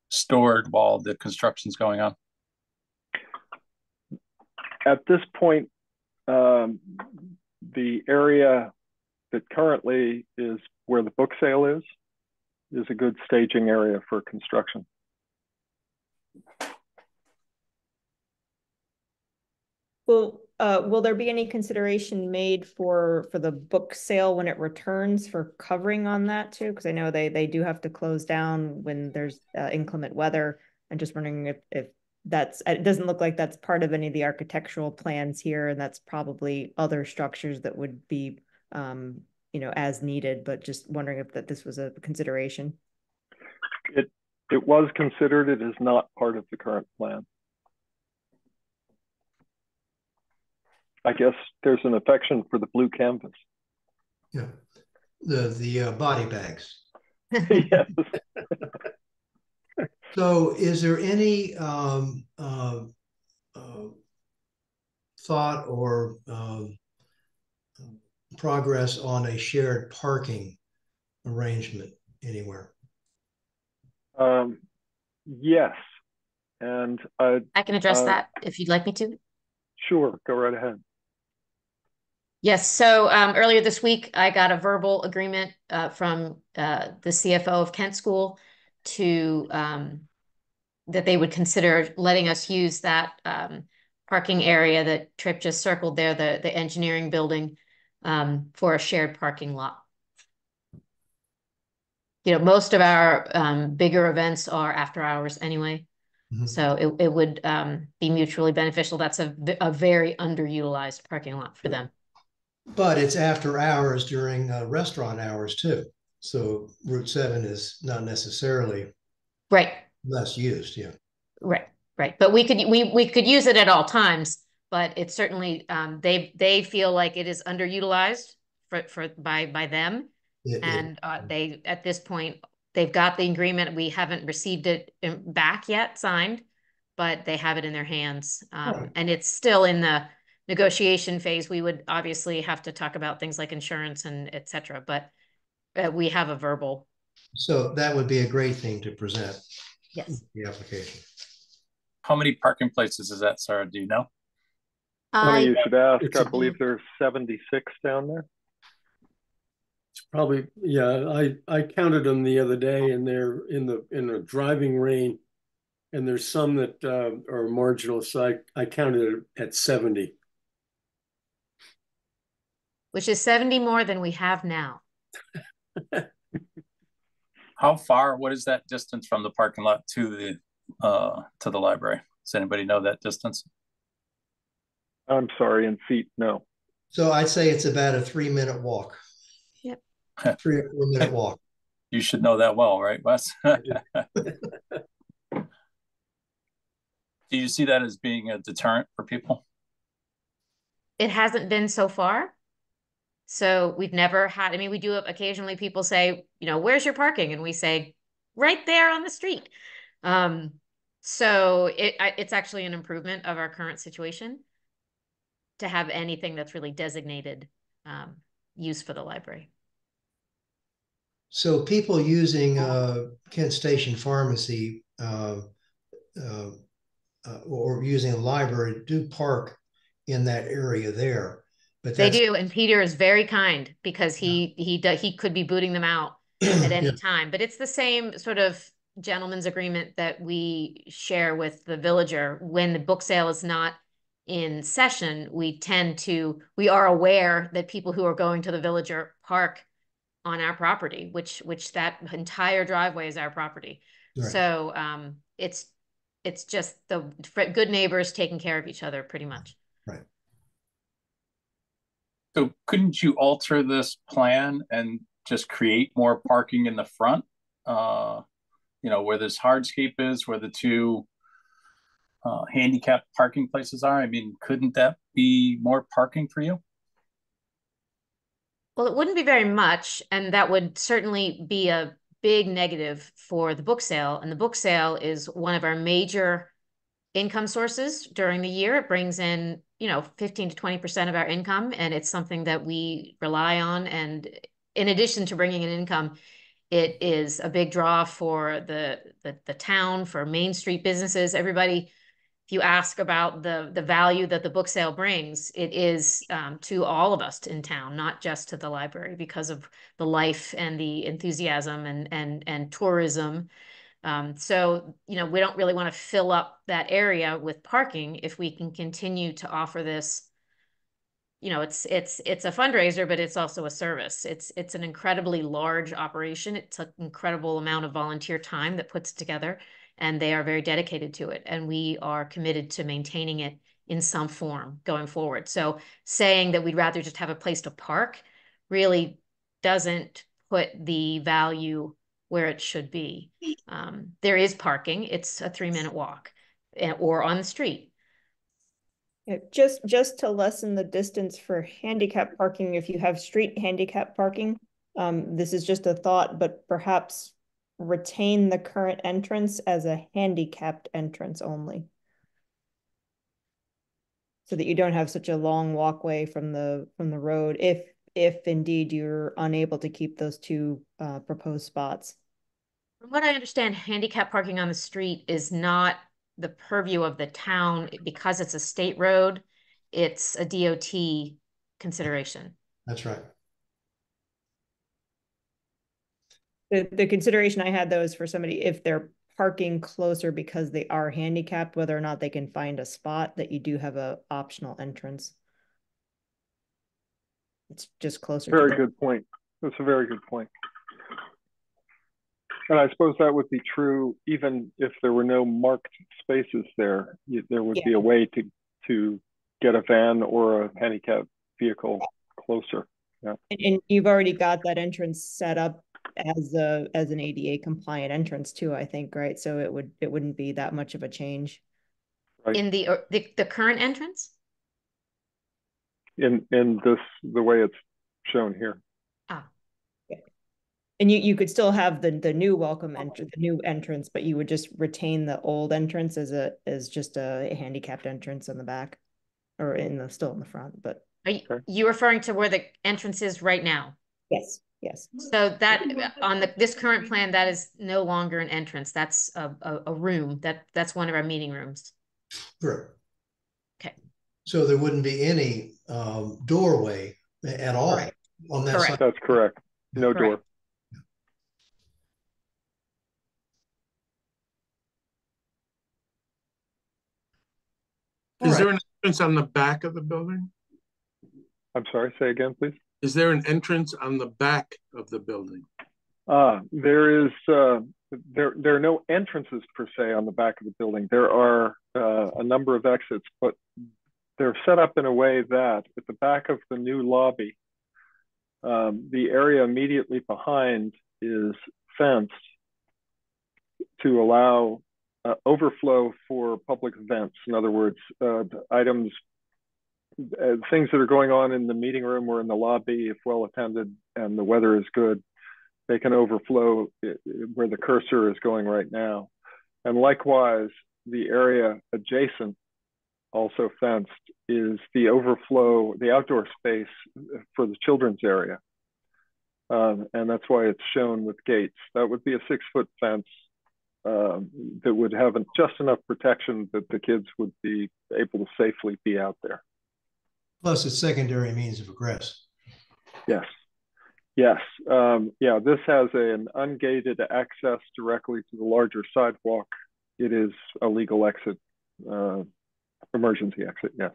stored while the construction's going on? At this point, the area that currently is where the book sale is a good staging area for construction. Well, will there be any consideration made for the book sale when it returns for covering on that too? Because I know they do have to close down when there's inclement weather. I'm just wondering if that's, it doesn't look like that's part of any of the architectural plans here, and that's probably other structures that would be as needed, but just wondering if this was a consideration. It was considered. It is not part of the current plan. I guess there's an affection for the blue canvas. Yeah, the body bags. Yes. So is there any thought or progress on a shared parking arrangement anywhere? Yes. And I can address that if you'd like me to. Sure, go right ahead. Yes, so earlier this week, I got a verbal agreement from the CFO of Kent School to that they would consider letting us use that parking area that Tripp just circled there, the engineering building, for a shared parking lot. Most of our bigger events are after hours anyway. Mm-hmm. So it would be mutually beneficial. That's a very underutilized parking lot for them. But it's after hours during restaurant hours too. So Route 7 is not necessarily right less used. Yeah. Right. But we could use it at all times, but it's certainly they feel like it is underutilized by them. And they, at this point, they've got the agreement. We haven't received it back yet, signed, but they have it in their hands. And it's still in the negotiation phase. We would obviously have to talk about things like insurance and et cetera, but we have a verbal. So that would be a great thing to present. Yes. The application. How many parking places is that, Sarah? Do you know? Funny you should ask. I believe there's 76 down there. It's probably, yeah, I counted them the other day, and they're in a driving range, and there's some that are marginal, so I counted it at 70. Which is 70 more than we have now. How far, what is that distance from the parking lot to the library? Does anybody know that distance? I'm sorry, in feet, no. So I'd say it's about a 3-minute walk. Yep. 3 or 4 minute walk. You should know that well, right, Wes? Do you see that as being a deterrent for people? It hasn't been so far. So we've never had, we do have occasionally people say, where's your parking? And we say, right there on the street. So it's actually an improvement of our current situation to have anything that's really designated use for the library. So people using Kent Station Pharmacy or using a library do park in that area there. But they do, and Peter is very kind because he could be booting them out at any time. But it's the same sort of gentleman's agreement that we share with the villager. When the book sale is not in session, we are aware that people who are going to the villager park on our property, which that entire driveway is our property. Right. So it's just the good neighbors taking care of each other pretty much. Right. So couldn't you alter this plan and just create more parking in the front? Where this hardscape is, where the two handicapped parking places are. Couldn't that be more parking for you? Well, it wouldn't be very much, and that would certainly be a big negative for the book sale. And the book sale is one of our major income sources during the year. It brings in, 15 to 20% of our income, and it's something that we rely on. And in addition to bringing in income, it is a big draw for the town, for Main Street businesses. Everybody, if you ask about the value that the book sale brings, it is to all of us in town, not just to the library, because of the life and the enthusiasm and tourism. So, we don't really want to fill up that area with parking if we can continue to offer this. It's a fundraiser, but it's also a service. It's an incredibly large operation. It's an incredible amount of volunteer time that puts it together, and they are very dedicated to it. And we are committed to maintaining it in some form going forward. So saying that we'd rather just have a place to park really doesn't put the value where it should be. There is parking. It's a 3-minute walk or on the street. Yeah, just to lessen the distance for handicap parking, if you have street handicap parking, this is just a thought, but perhaps retain the current entrance as a handicapped entrance only. So that you don't have such a long walkway from the road if indeed you're unable to keep those two proposed spots. From what I understand, handicap parking on the street is not the purview of the town because it's a state road. It's a DOT consideration. That's right. The consideration I had though is for somebody, if they're parking closer because they are handicapped, whether or not they can find a spot, that you do have a optional entrance. It's just closer. Very good point. That's a very good point. And I suppose that would be true even if there were no marked spaces there. There would be a way to get a van or a handicap vehicle closer. Yeah. And you've already got that entrance set up as an ADA compliant entrance too, I think, right? So it wouldn't be that much of a change. Right. In the current entrance? In this, the way it's shown here. Ah. And you could still have the new welcome entrance, the new entrance, but you would just retain the old entrance as just a handicapped entrance in the back, or still in the front. But are you referring to where the entrance is right now? Yes. Yes. So that on this current plan, that is no longer an entrance. That's a room. That's one of our meeting rooms. Correct. Okay. So there wouldn't be any doorway at all on that side. That's correct. No door. Is there an entrance on the back of the building? I'm sorry, say again, please. Is there an entrance on the back of the building? There are no entrances per se on the back of the building. There are a number of exits, but they're set up in a way that at the back of the new lobby, the area immediately behind is fenced to allow overflow for public events. In other words, items, things that are going on in the meeting room or in the lobby, if well attended and the weather is good, they can overflow where the cursor is going right now. And likewise, the area adjacent, also fenced, is the overflow, the outdoor space for the children's area. And that's why it's shown with gates. That would be a 6-foot fence that would have just enough protection that the kids would be able to safely be out there. Plus, it's secondary means of egress. Yes. Yes. Yeah, this has an ungated access directly to the larger sidewalk. It is a legal exit, emergency exit, yes.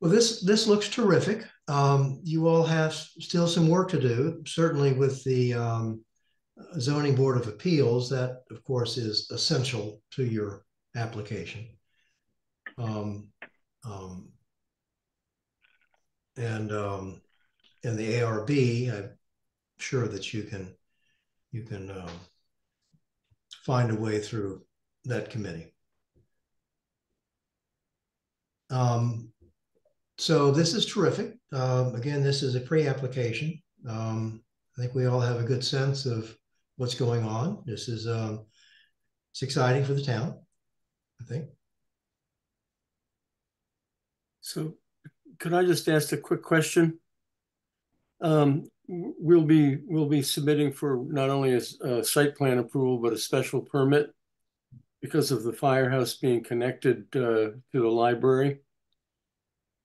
Well, this looks terrific. You all have still some work to do, certainly with the Zoning Board of Appeals. That, of course, is essential to your application. And the ARB, I'm sure that you can find a way through that committee. So this is terrific. Again, this is a pre-application. I think we all have a good sense of what's going on. This is it's exciting for the town, I think. So could I just ask a quick question? We'll be submitting for not only a site plan approval, but a special permit because of the firehouse being connected to the library.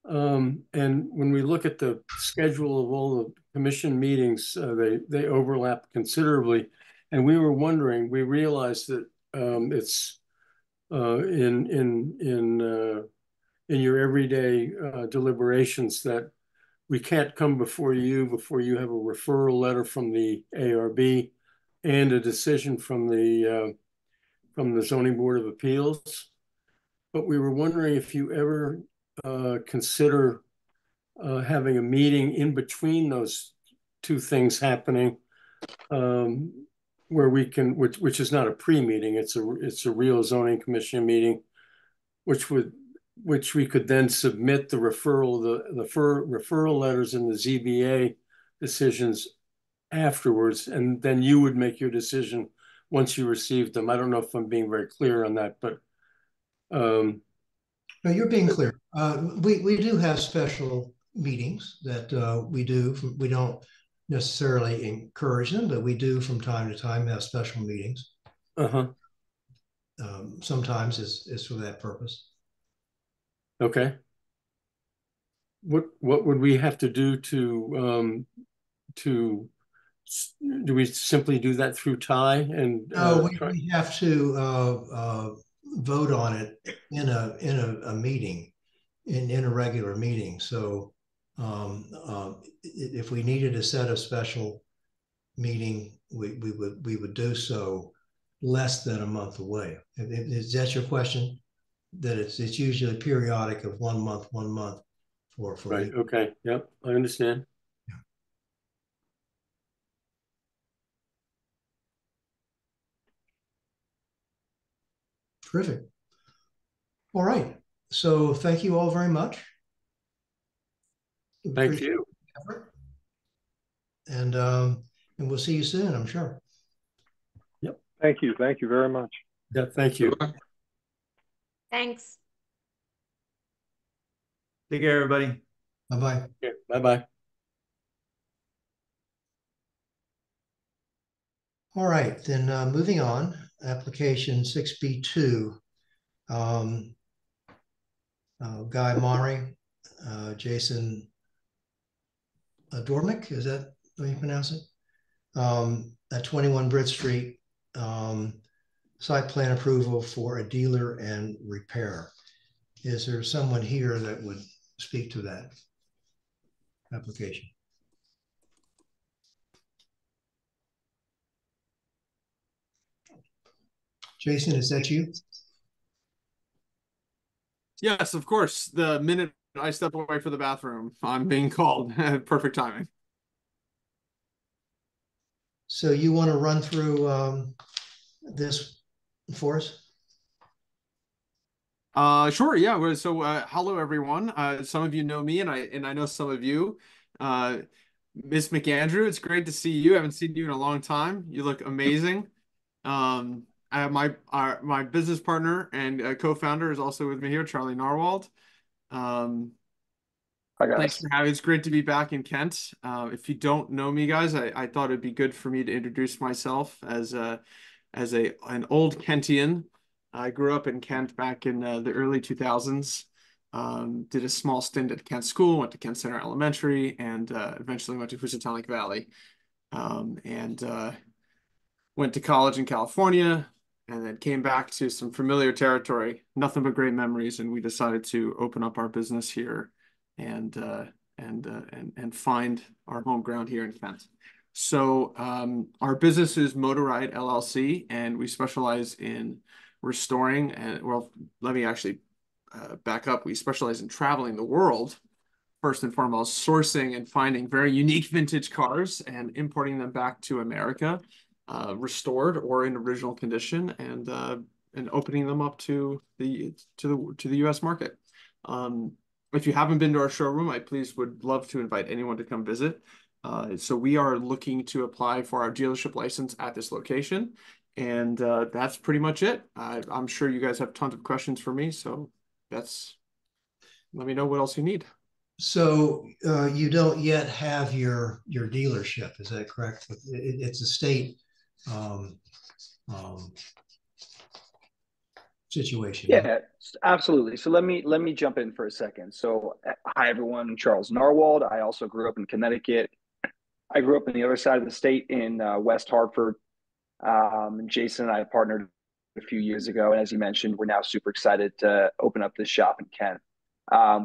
And when we look at the schedule of all the commission meetings, they overlap considerably. And we were wondering, we realized that it's in your everyday deliberations that we can't come before you have a referral letter from the ARB and a decision from the Zoning Board of Appeals. But we were wondering if you ever consider having a meeting in between those two things happening, where we can, which is not a pre-meeting, it's a real zoning commission meeting, which we could then submit the referral letters and the ZBA decisions afterwards, and then you would make your decision once you received them. I don't know if I'm being very clear on that, but no, you're being clear. We do have special meetings that we do. We don't necessarily encourage them, but we do from time to time have special meetings. Sometimes it's for that purpose. Okay. What would we have to do to do we simply do that through Ty? And no, we have to vote on it in a meeting, in a regular meeting. So if we needed to set a special meeting, we would do so less than a month away. Is that your question? That it's usually periodic of 1 month for right. Okay. Yep. I understand. Yeah. Terrific. All right. So thank you all very much. Thank you. And we'll see you soon, I'm sure. Yep. Thank you. Thank you very much. Yeah. Thank you. Thanks. Take care, everybody. Bye-bye. Okay. Bye-bye. All right, then moving on, application 6B2. Guy Maury, Jason Dormick, is that how you pronounce it? At 21 Britt Street, site plan approval for a dealer and repair. Is there someone here that would speak to that application? Jason, is that you? Yes, of course. The minute I step away for the bathroom, I'm being called. Perfect timing. So you want to run through this for us? Sure. Yeah. So, hello everyone. Some of you know me, and I know some of you. Miss McAndrew, it's great to see you. I haven't seen you in a long time. You look amazing. I have my business partner and co-founder is also with me here, Charlie Narwald. Hi guys. Thanks for having. It's great to be back in Kent. If you don't know me, guys, I thought it'd be good for me to introduce myself as an old Kentian. I grew up in Kent back in the early 2000s. Did a small stint at Kent School, went to Kent Center Elementary, and eventually went to Housatonic Valley. Went to college in California, and then came back to some familiar territory. Nothing but great memories, and we decided to open up our business here and find our home ground here in Kent. So our business is Motoride LLC, and we specialize in restoring and, well, let me actually back up. We specialize in traveling the world, first and foremost, sourcing and finding very unique vintage cars and importing them back to America, restored or in original condition, and opening them up to the U.S. market. If you haven't been to our showroom, I would love to invite anyone to come visit. So we are looking to apply for our dealership license at this location. And that's pretty much it. I'm sure you guys have tons of questions for me. So let me know what else you need. So you don't yet have your dealership, is that correct? It's a state situation. Yeah, absolutely. So let me jump in for a second. So hi everyone, I'm Charles Narwald. I also grew up in Connecticut. I grew up in the other side of the state in West Hartford. Jason and I partnered a few years ago, and as you mentioned, we're now super excited to open up this shop in Kent.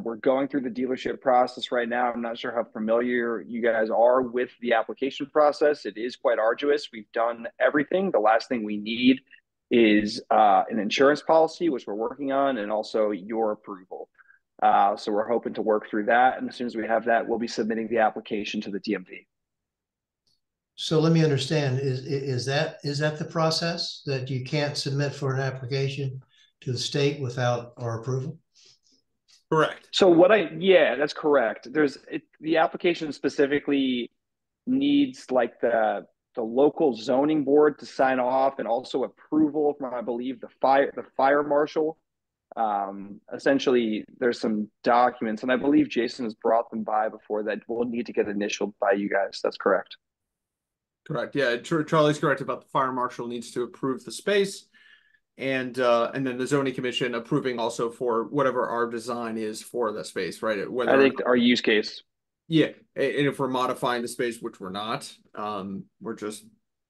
We're going through the dealership process right now. I'm not sure how familiar you guys are with the application process. It is quite arduous. We've done everything. The last thing we need is an insurance policy, which we're working on, and also your approval. So we're hoping to work through that. And as soon as we have that, we'll be submitting the application to the DMV. So let me understand, is that the process, that you can't submit for an application to the state without our approval? Correct. So yeah, that's correct. The application specifically needs like the local zoning board to sign off, and also approval from, I believe, the fire marshal. Essentially, there's some documents, and I believe Jason has brought them by before, that we'll need to get initialed by you guys. That's correct. Correct. Yeah, Charlie's correct about the fire marshal needs to approve the space, and then the zoning commission approving also for whatever our design is for the space, right? I think our use case. Yeah, and if we're modifying the space, which we're not, we're just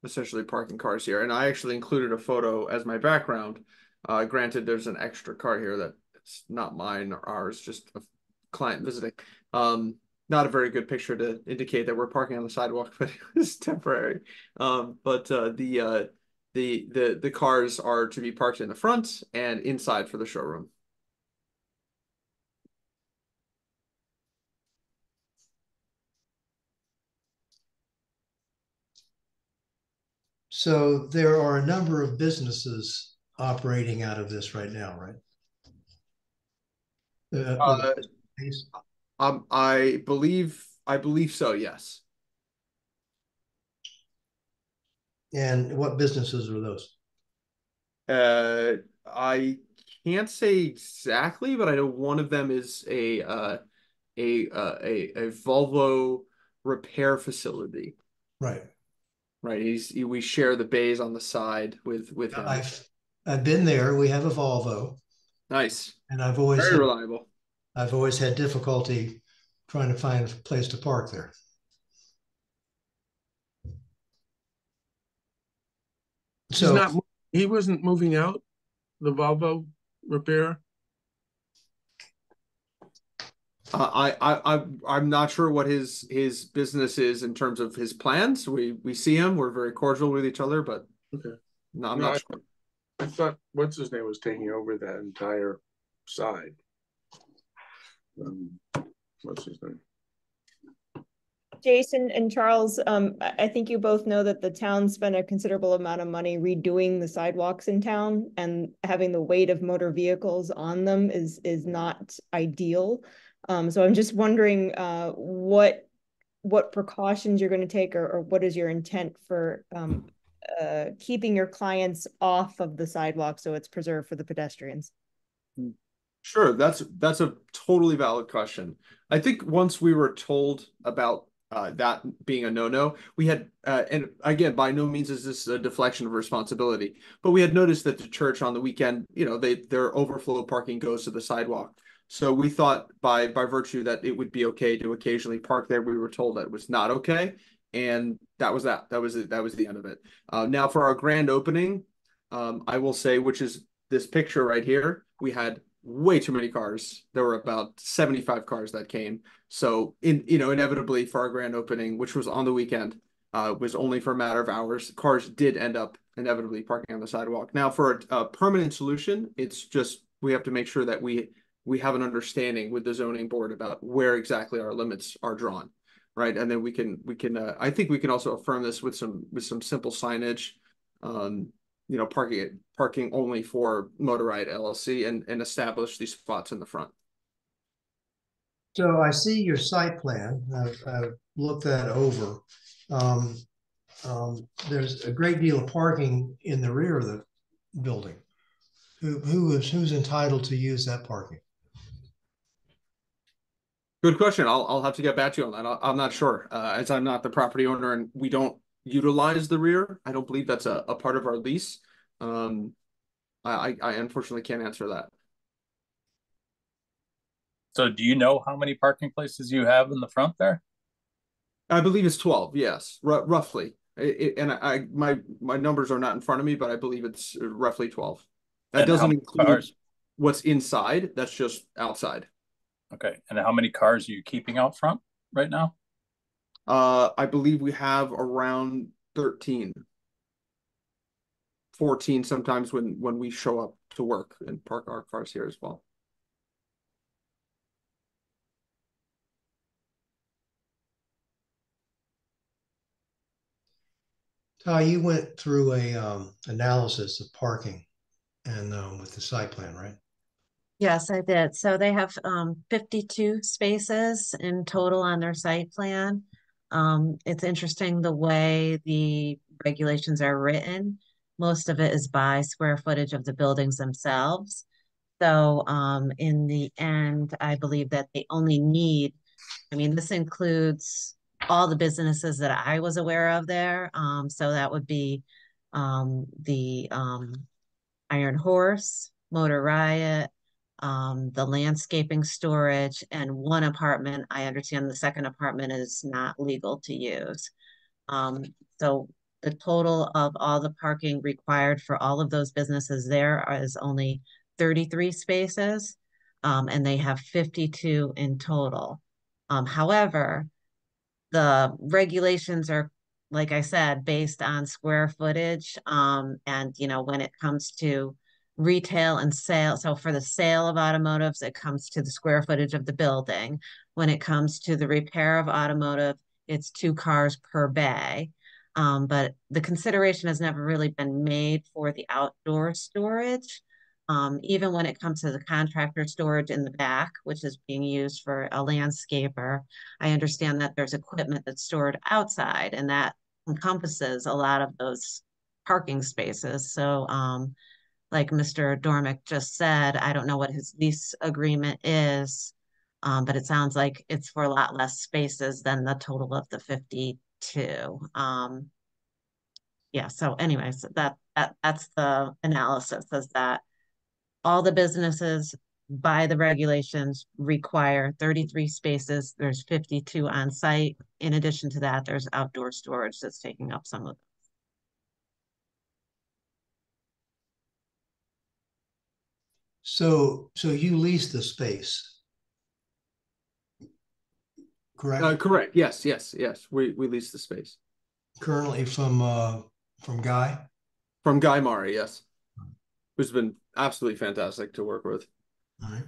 essentially parking cars here. And I actually included a photo as my background. Granted, there's an extra car here that it's not mine or ours, just a client visiting. Not a very good picture to indicate that we're parking on the sidewalk, but it's temporary. But the cars are to be parked in the front and inside for the showroom. So there are a number of businesses operating out of this right now, right? I believe so, yes. And what businesses are those? I can't say exactly, but I know one of them is a Volvo repair facility. Right. Right. We share the bays on the side with him. I've been there. We have a Volvo. Nice. And I've always very reliable. I've always had difficulty trying to find a place to park there. So he wasn't moving out, the Volvo repair. I'm not sure what his business is in terms of his plans. We see him. We're very cordial with each other, but okay. No, I'm not sure. I thought what's his name was taking over that entire side. What's his name? Jason and Charles, I think you both know that the town spent a considerable amount of money redoing the sidewalks in town, and having the weight of motor vehicles on them is not ideal. So I'm just wondering what precautions you're going to take, or what is your intent for keeping your clients off of the sidewalk so it's preserved for the pedestrians? Sure, that's a totally valid question. I think once we were told about that being a no-no, we had, and again, by no means is this a deflection of responsibility, but we had noticed that the church on the weekend, their overflow parking goes to the sidewalk. So we thought by virtue that it would be okay to occasionally park there. We were told that it was not okay, and that was that. That was it. That was the end of it. Now for our grand opening, I will say, which is this picture right here, we had way too many cars. There were about 75 cars that came. So inevitably for our grand opening, which was on the weekend, was only for a matter of hours, cars did end up inevitably parking on the sidewalk. Now for a permanent solution, it's just we have to make sure that we have an understanding with the zoning board about where exactly our limits are drawn, right? And then we can I think we can also affirm this with some simple signage, parking only for Motorride LLC, and establish these spots in the front. So I see your site plan. I've looked that over. There's a great deal of parking in the rear of the building. Who's entitled to use that parking? Good question. I'll have to get back to you on that. I'm not sure, as I'm not the property owner and we don't utilize the rear. I don't believe that's a part of our lease. I unfortunately can't answer that. So do you know how many parking places you have in the front there? I believe it's 12. Yes, roughly. My numbers are not in front of me, but I believe it's roughly 12. That doesn't include cars? What's inside. That's just outside. Okay. And how many cars are you keeping out front right now? I believe we have around 13. 14 sometimes when we show up to work and park our cars here as well. Ty, you went through a analysis of parking and with the site plan, right? Yes, I did. So they have 52 spaces in total on their site plan. It's interesting the way the regulations are written. Most of it is by square footage of the buildings themselves. So in the end, I believe that they only need, I mean, this includes all the businesses that I was aware of there. So that would be the Iron Horse, Motor Riot, the landscaping storage, and one apartment. I understand the second apartment is not legal to use. Um, so the total of all the parking required for all of those businesses there is only 33 spaces, and they have 52 in total. However, the regulations are, like I said, based on square footage. And when it comes to retail and sale, so for the sale of automotives, it comes to the square footage of the building. When it comes to the repair of automotive, it's 2 cars per bay. But the consideration has never really been made for the outdoor storage. Even when it comes to the contractor storage in the back, which is being used for a landscaper, I understand that there's equipment that's stored outside, and that encompasses a lot of those parking spaces. So, like Mr. Dormick just said, I don't know what his lease agreement is, but it sounds like it's for a lot less spaces than the total of the 52. Yeah, so anyways, that's the analysis, is that all the businesses by the regulations require 33 spaces. There's 52 on site. In addition to that, there's outdoor storage that's taking up some of them. So you lease the space, correct? Correct. Yes. We lease the space Currently from Guy? from Guy Mari, yes, who's been absolutely fantastic to work with. All right.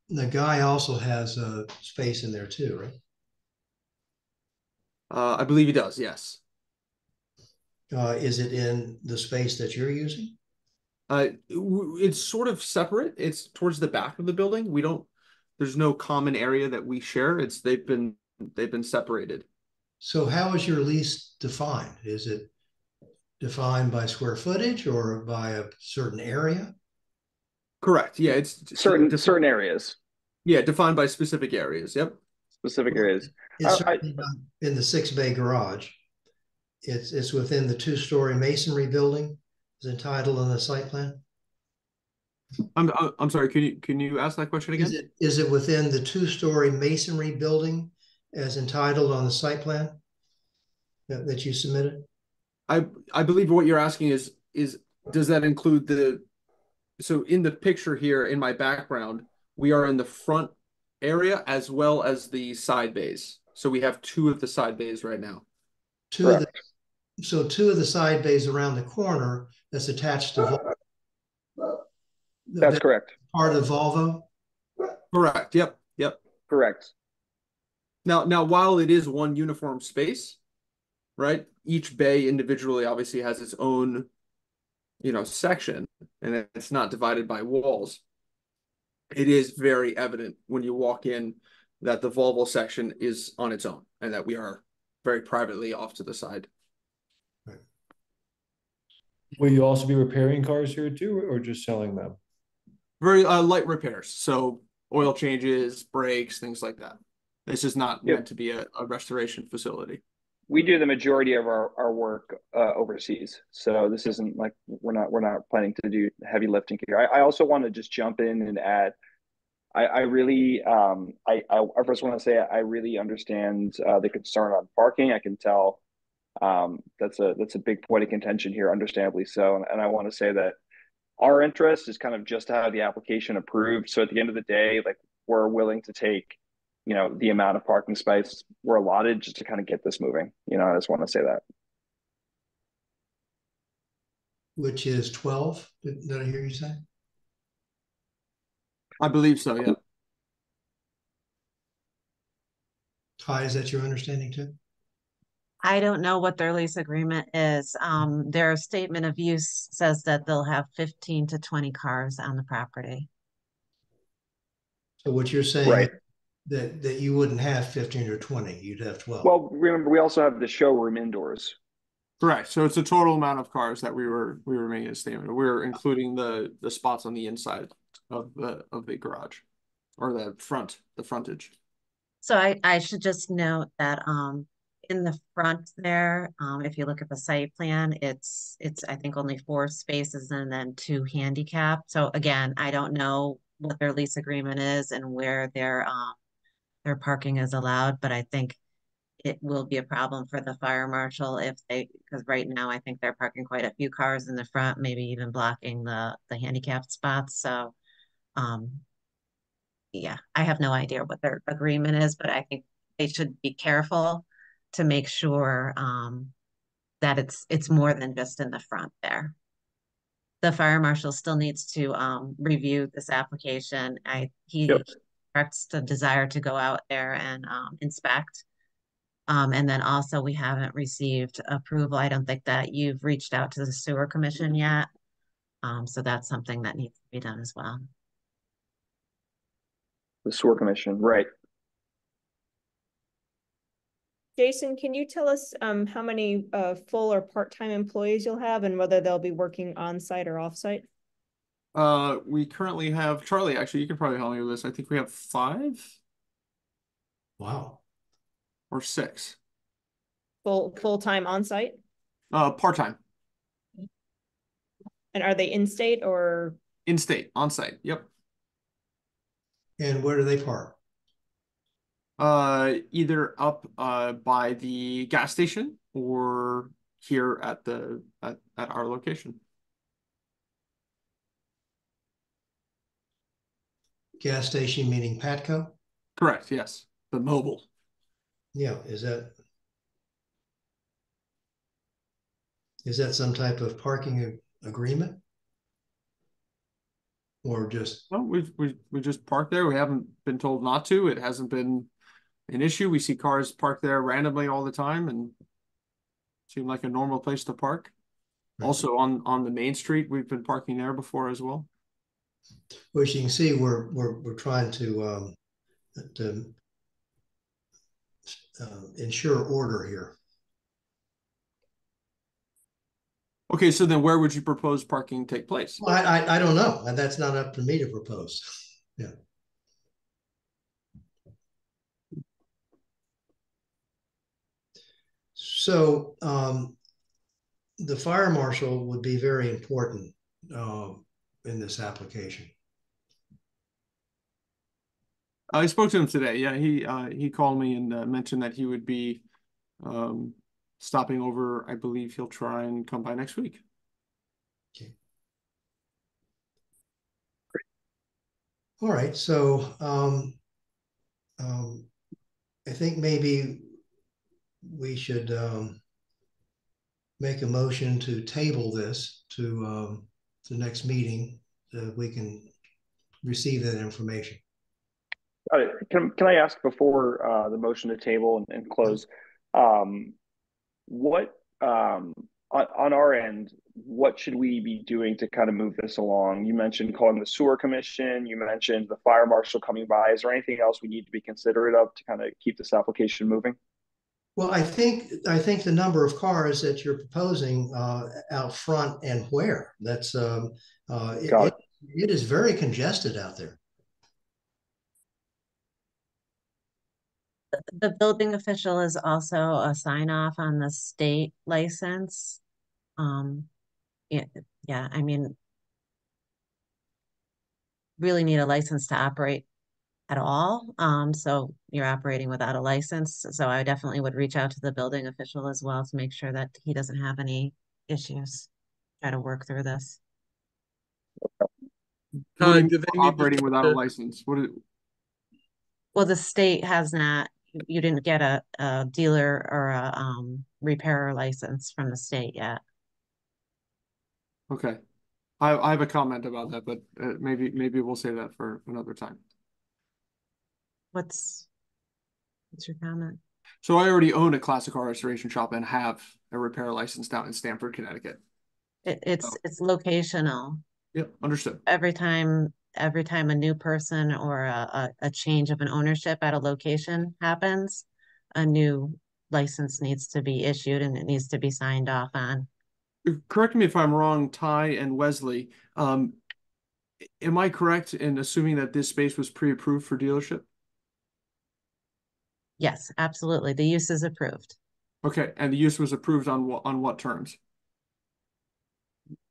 The Guy also has a space in there too, right? I believe he does, yes. Is it in the space that you're using? It's sort of separate. It's towards the back of the building. There's no common area that we share. They've been separated. So how is your lease defined? Is it defined by square footage or by a certain area? Correct. Yeah, it's certain areas. Yeah, defined by specific areas. Yep. Specific areas. It's certainly not in the 6-bay garage. It's within the 2-story masonry building, is entitled on the site plan. I'm sorry. Can you ask that question again? Is it within the 2-story masonry building as entitled on the site plan that you submitted? I believe what you're asking is does that include so in the picture here in my background, we are in the front area as well as the side bays. So we have 2 of the side bays right now. Two of the side bays around the corner that's attached to Volvo. That's correct. Part of Volvo? Correct. Yep. Correct. Now, while it is one uniform space, right? Each bay individually obviously has its own, section, and it's not divided by walls. It is very evident when you walk in that the Volvo section is on its own and that we are very privately off to the side. Right. Will you also be repairing cars here too, or just selling them? Very light repairs. So oil changes, brakes, things like that. This is not meant to be a restoration facility. We do the majority of our work overseas, so this isn't like we're not planning to do heavy lifting here. I also want to just jump in and add, I really I first want to say I really understand the concern on parking. I can tell that's a big point of contention here, understandably so, and I want to say that our interest is kind of just to have the application approved. So at the end of the day, like, we're willing to take, the amount of parking space we're allotted just to kind of get this moving. I just want to say that. Which is 12, did I hear you say? I believe so, yeah. Ty, is that your understanding too? I don't know what their lease agreement is. Their statement of use says that they'll have 15 to 20 cars on the property. So what you're saying Right. is that you wouldn't have 15 or 20, you'd have 12. Well, remember, we also have the showroom indoors. Correct. So it's a total amount of cars that we were making a statement. We're including the spots on the inside of the garage or the frontage. So I should just note that in the front there, if you look at the site plan, it's I think only 4 spaces and then 2 handicap. So again, I don't know what their lease agreement is and where their parking is allowed, but I think it will be a problem for the fire marshal if because right now I think they're parking quite a few cars in the front, maybe even blocking the handicapped spots. So yeah, I have no idea what their agreement is, but I think they should be careful to make sure that it's more than just in the front there. The fire marshal still needs to review this application. He expressed a desire to go out there and inspect. And then also we haven't received approval. I don't think that you've reached out to the sewer commission yet. So that's something that needs to be done as well. The sewer commission, right. Jason, can you tell us how many full or part-time employees you'll have and whether they'll be working on-site or off-site? We currently have, Charlie, actually, you can probably help me with this. I think we have 5. Wow. Or 6. Full-time on-site? Part-time. And are they in-state or? In-state, on-site, yep. And where do they park? Either up by the gas station or here at our location. Gas station meaning Patco? Correct, yes. The mobile. Yeah, is that some type of parking agreement? Or just no, we just park there. We haven't been told not to. It hasn't been an issue. We see cars parked there randomly all the time and seem like a normal place to park. Right. Also on the main street, we've been parking there before as well. Well, as you can see, we're trying to ensure order here. Okay, so then where would you propose parking take place? Well, I don't know. That's not up to me to propose. Yeah. So the fire marshal would be very important in this application. I spoke to him today. Yeah, he called me and mentioned that he would be stopping over. I believe he'll try and come by next week. Okay. Great. All right. So I think maybe we should make a motion to table this to the next meeting so that we can receive that information. Can I ask before the motion to table and close, what on our end, what should we be doing to kind of move this along? You mentioned calling the sewer commission. You mentioned the fire marshal coming by. Is there anything else we need to be considerate of to kind of keep this application moving? Well, I think the number of cars that you're proposing out front and where that's it is very congested out there. The building official is also a sign off on the state license. Yeah, I mean, really need a license to operate at all. So you're operating without a license. So I definitely would reach out to the building official as well to make sure that he doesn't have any issues. Try to work through this. Do they operating without a license? Well, the state has not. You didn't get a dealer or a repairer license from the state yet. Okay, I have a comment about that, but maybe we'll save that for another time. What's your comment? So I already own a classic car restoration shop and have a repair license down in Stamford, Connecticut. It's locational. Yep, understood. Every time a new person or a change of an ownership at a location happens, a new license needs to be issued and it needs to be signed off on. Correct me if I'm wrong, Ty and Wesley. Am I correct in assuming that this space was pre-approved for dealership? Yes, absolutely. The use is approved. Okay, and the use was approved on what terms?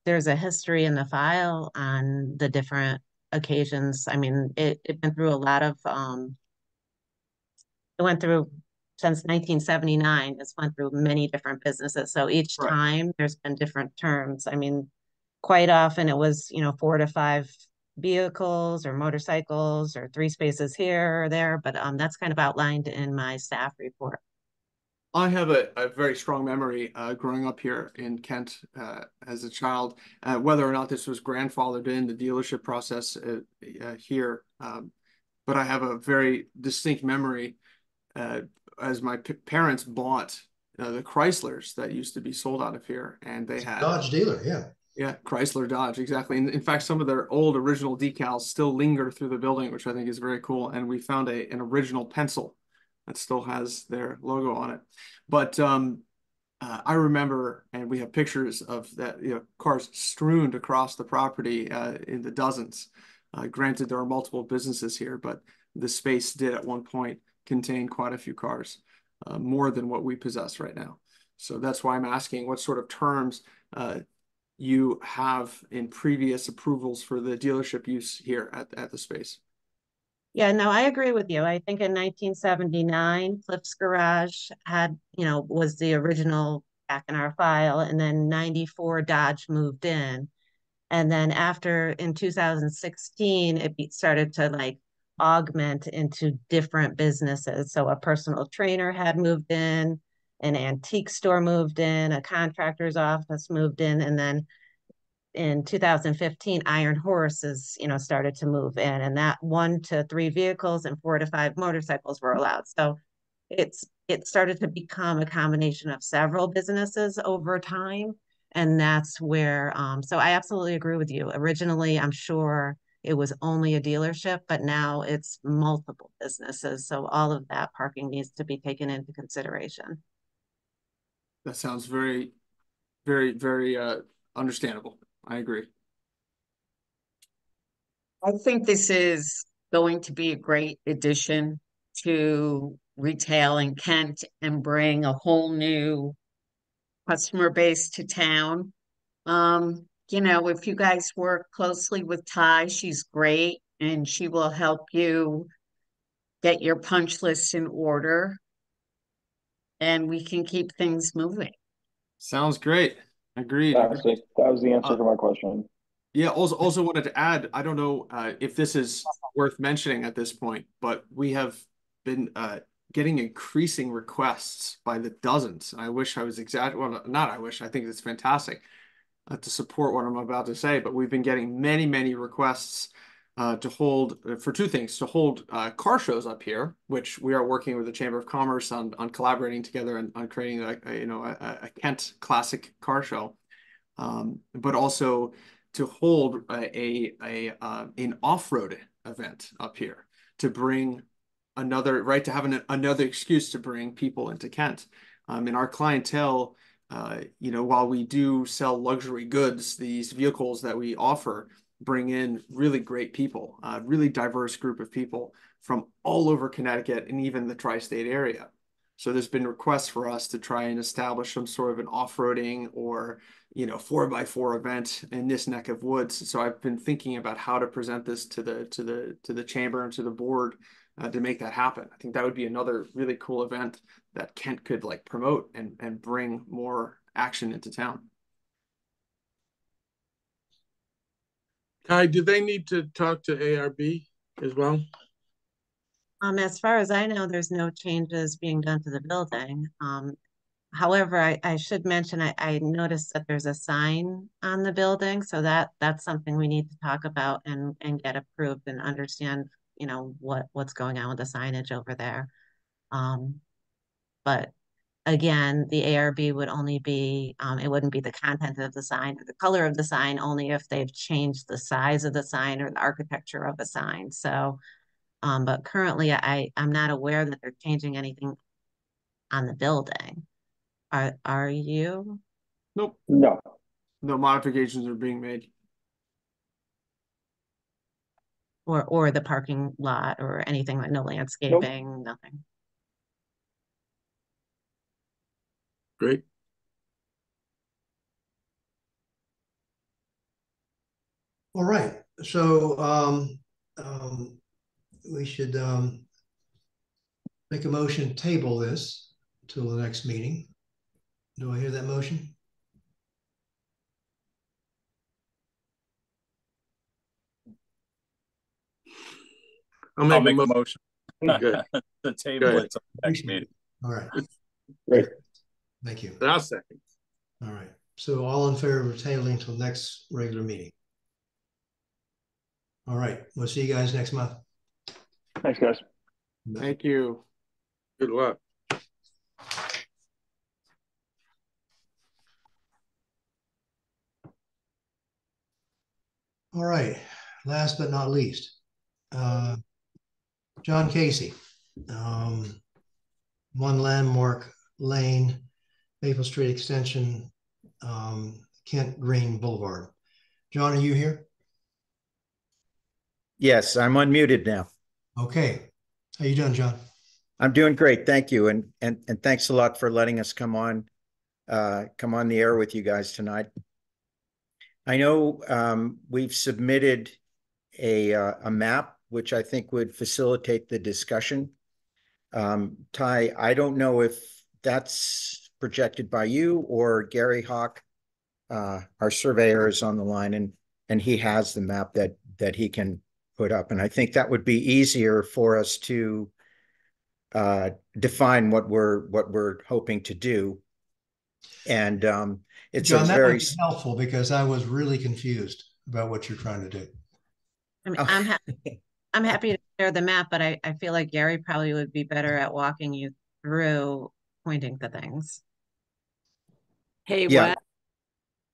There's a history in the file on the different occasions. I mean, it went through a lot of it went through since 1979. It's went through many different businesses. So each Right. time there's been different terms. I mean, quite often it was, 4 to 5 vehicles or motorcycles or 3 spaces here or there, but that's kind of outlined in my staff report. I have a very strong memory growing up here in Kent as a child, whether or not this was grandfathered in the dealership process here. But I have a very distinct memory as my parents bought the Chryslers that used to be sold out of here, and they had Dodge dealer, yeah. Yeah, Chrysler Dodge, exactly. And in fact, some of their old original decals still linger through the building, which I think is very cool. And we found an original pencil that still has their logo on it. But I remember, and we have pictures of that, cars strewn across the property in the dozens. Granted, there are multiple businesses here, but the space did at one point contain quite a few cars, more than what we possess right now. So that's why I'm asking what sort of terms you have in previous approvals for the dealership use here at the space. Yeah, no, I agree with you. I think in 1979, Cliff's Garage was the original back in our file, and then 94 Dodge moved in. And then after in 2016, it started to like augment into different businesses. So a personal trainer had moved in, an antique store moved in, a contractor's office moved in, and then in 2015, Iron Horses, started to move in, and that 1 to 3 vehicles and 4 to 5 motorcycles were allowed. So it started to become a combination of several businesses over time, and that's where. So I absolutely agree with you. Originally, I'm sure it was only a dealership, but now it's multiple businesses. So all of that parking needs to be taken into consideration. That sounds very, very, very understandable. I agree. I think this is going to be a great addition to retail in Kent and bring a whole new customer base to town. If you guys work closely with Ty, she's great and she will help you get your punch list in order and we can keep things moving. Sounds great. Agreed. That was the answer to my question. Yeah, also wanted to add, I don't know if this is worth mentioning at this point, but we have been getting increasing requests by the dozens. I wish I was well, not I wish, I think it's fantastic to support what I'm about to say, but we've been getting many, many requests to hold, for 2 things, to hold car shows up here, which we are working with the Chamber of Commerce on collaborating together and on creating a Kent classic car show, but also to hold an off-road event up here to bring to have another excuse to bring people into Kent. In our clientele, while we do sell luxury goods, these vehicles that we offer bring in really great people, a really diverse group of people from all over Connecticut and even the tri-state area. So there's been requests for us to try and establish some sort of an off-roading or 4x4 event in this neck of woods. So I've been thinking about how to present this to the chamber and to the board to make that happen. I think that would be another really cool event that Kent could promote and bring more action into town. Kai, do they need to talk to ARB as well? As far as I know, there's no changes being done to the building. However, I should mention, I noticed that there's a sign on the building, so that's something we need to talk about and get approved and understand, what's going on with the signage over there. But again, the ARB would only be, it wouldn't be the content of the sign or the color of the sign, only if they've changed the size of the sign or the architecture of a sign. So, but currently I'm not aware that they're changing anything on the building. Are you? Nope. No. No modifications are being made. Or the parking lot or anything like no landscaping, nothing. Great. All right. So we should make a motion to table this till the next meeting. Do I hear that motion? I'll make a motion. Good. The table it's next meeting. All right. Great. Thank you. I'll second. All right. So all in favor of tabling till next regular meeting? All right. We'll see you guys next month. Thanks, guys. Thank you. Good luck. All right. Last but not least, John Casey, 1 Landmark Lane, Maple Street Extension, Kent Green Boulevard. John, are you here? Yes, I'm unmuted now. Okay. How you doing, John? I'm doing great, thank you, and thanks a lot for letting us come on the air with you guys tonight. I know we've submitted a map which I think would facilitate the discussion. Ty, I don't know if that's projected by you or Gary Hawk, our surveyor, is on the line, and he has the map that he can put up, and I think that would be easier for us to define what we're hoping to do. And it's John, that very would be helpful because I was really confused about what you're trying to do. I mean, I'm happy to share the map, but I feel like Gary probably would be better at walking you through pointing to things. Hey, yeah.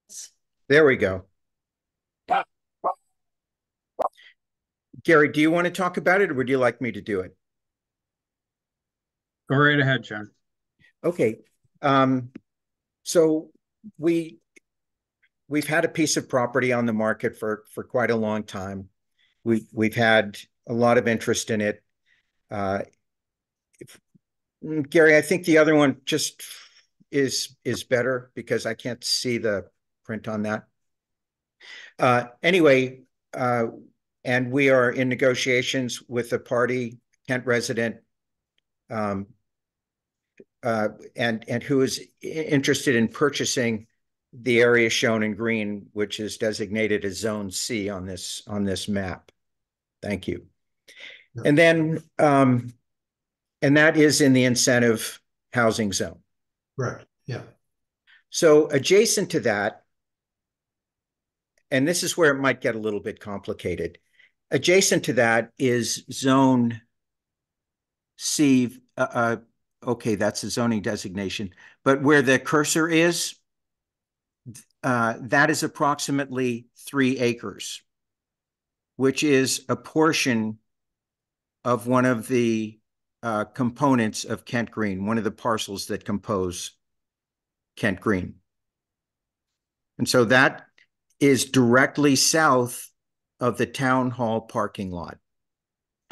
Wes. There we go. Gary, do you want to talk about it, or would you like me to do it? Go right ahead, John. Okay. So we've had a piece of property on the market for quite a long time. We've had a lot of interest in it. Gary, I think the other one just is better because I can't see the print on that. Anyway, and we are in negotiations with a party, Kent resident, and who is interested in purchasing the area shown in green, which is designated as Zone C on this map. Thank you. Yeah. And then, and that is in the incentive housing zone. Right. Yeah. So adjacent to that, and this is where it might get a little bit complicated. Adjacent to that is Zone C. Okay, that's a zoning designation. But where the cursor is, that is approximately 3 acres, which is a portion of one of the components of Kent Green, one of the parcels that compose Kent Green. And so that is directly south of the town hall parking lot.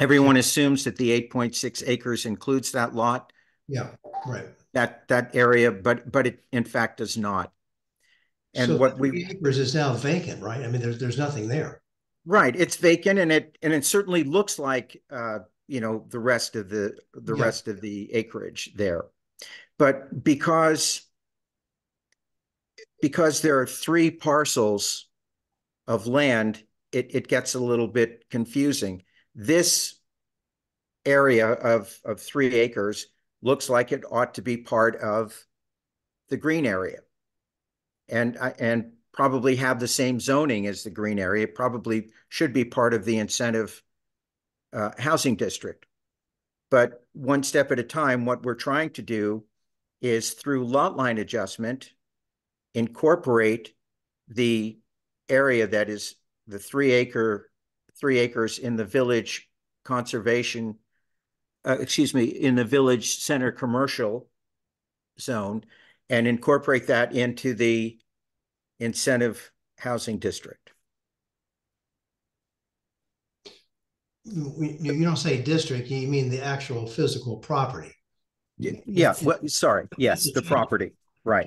Everyone assumes that the 8.6 acres includes that lot. Yeah, right. That area, but it in fact does not. And so what 3 acres is now vacant, right? I mean, there's nothing there. Right, it's vacant, and it certainly looks like you know, the rest of the rest of the acreage there, but because there are 3 parcels of land, it gets a little bit confusing. This area of 3 acres looks like it ought to be part of the green area, and probably have the same zoning as the green area. It probably should be part of the incentive housing district. But one step at a time, what we're trying to do is through lot line adjustment, incorporate the area that is the 3 acres in the village conservation, in the village center commercial zone, and incorporate that into the incentive housing district. You don't say district, you mean the actual physical property. Yeah, well, sorry. Yes, the property. Right.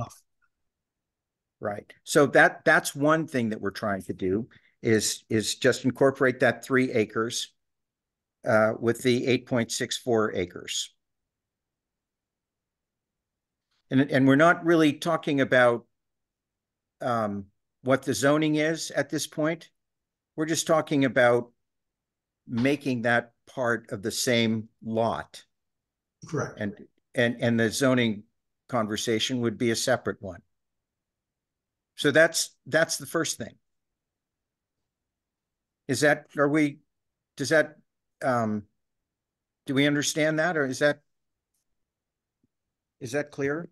Right. So that's one thing that we're trying to do is just incorporate that 3 acres with the 8.64 acres. And we're not really talking about what the zoning is at this point. We're just talking about making that part of the same lot. Correct. And the zoning conversation would be a separate one. So that's the first thing. Do we understand that, or is that clear?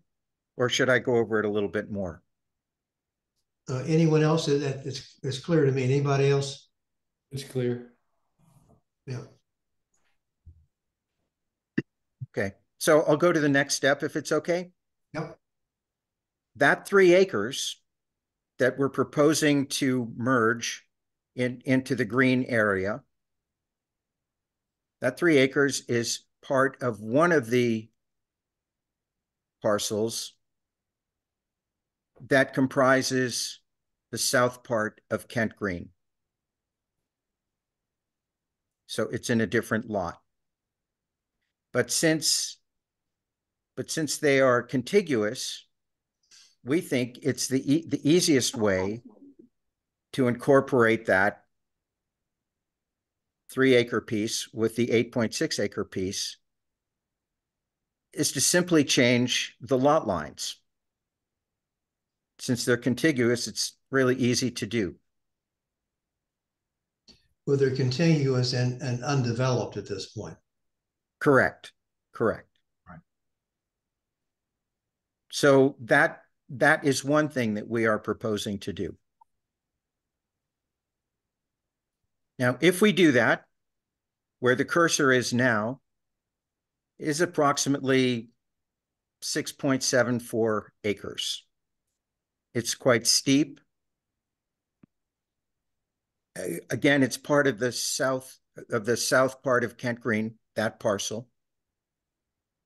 Or should I go over it a little bit more? Anyone else? It's clear to me. Anybody else? It's clear. Yeah. Okay. So I'll go to the next step if it's okay. Yep. That 3 acres that we're proposing to merge into the green area, that 3 acres is part of one of the parcels that comprises the south part of Kent Green. So it's in a different lot. But since they are contiguous, we think it's the easiest way to incorporate that 3 acre piece with the 8.6 acre piece is to simply change the lot lines. Since they're contiguous, it's really easy to do. Well, they're contiguous and undeveloped at this point. Correct. Right. So that is one thing that we are proposing to do. Now, if we do that, where the cursor is now is approximately 6.74 acres. It's quite steep. Again, it's part of the south part of Kent Green, that parcel.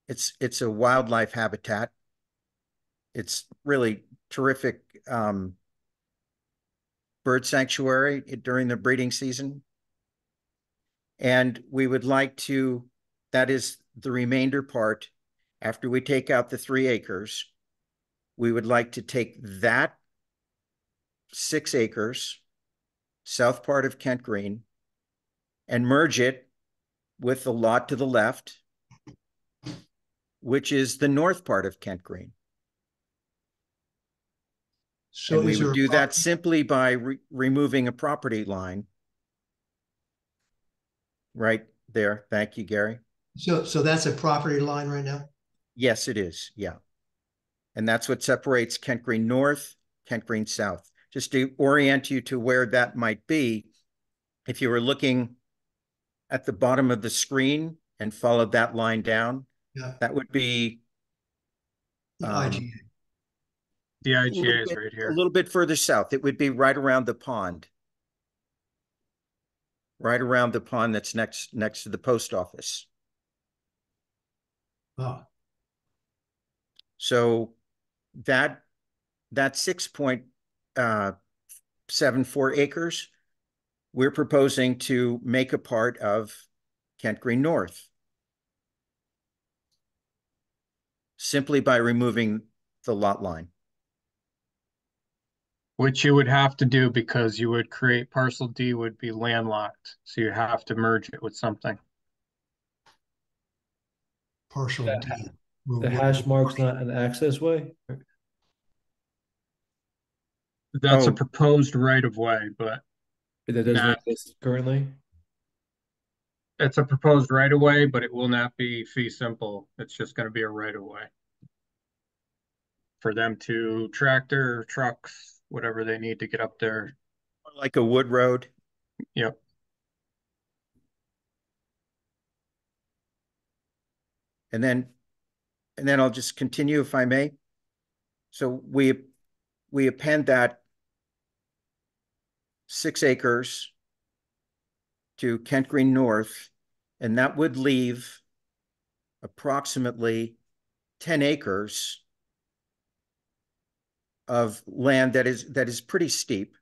It's a wildlife habitat. It's really terrific bird sanctuary during the breeding season. And we would like to, that is the remainder part, after we take out the 3 acres, we would like to take that 6 acres, south part of Kent Green, and merge it with the lot to the left, which is the north part of Kent Green. So we would do that simply by removing a property line right there. Thank you, Gary. So that's a property line right now? Yes, it is. Yeah. And that's what separates Kent Green North, Kent Green South. Just to orient you to where that might be, if you were looking at the bottom of the screen and followed that line down, that would be IGA. The IGA is right here. A little bit further south. It would be right around the pond. Right around the pond that's next to the post office. Oh. So that 6.74 acres, we're proposing to make a part of Kent Green North. Simply by removing the lot line. Which you would have to do because you would create parcel D would be landlocked. So you have to merge it with something. Partial D. The hash mark's not an access way? That's a proposed right of way, but that doesn't exist currently? It's a proposed right of way, but it will not be fee simple. It's just going to be a right of way. for them to tractor, trucks, whatever they need to get up there. Like a wood road. Yep. And then I'll just continue if I may. So we append that 6 acres to Kent Green North, and that would leave approximately 10 acres of land that is pretty steep.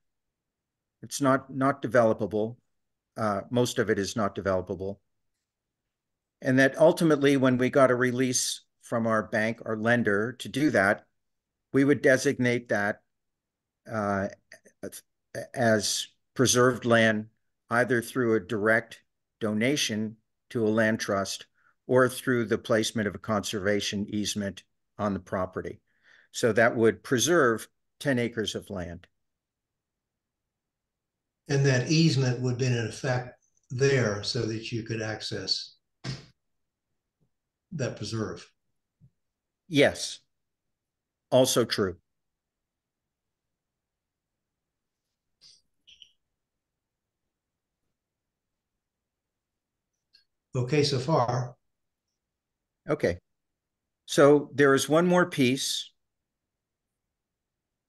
It's not developable. Most of it is not developable. And that ultimately, when we got a release from our bank, our lender, to do that, we would designate that as preserved land, either through a direct donation to a land trust or through the placement of a conservation easement on the property. So that would preserve 10 acres of land. And that easement would be in effect there so that you could access that preserve. Yes. Also true. Okay, so far. Okay. So there is one more piece,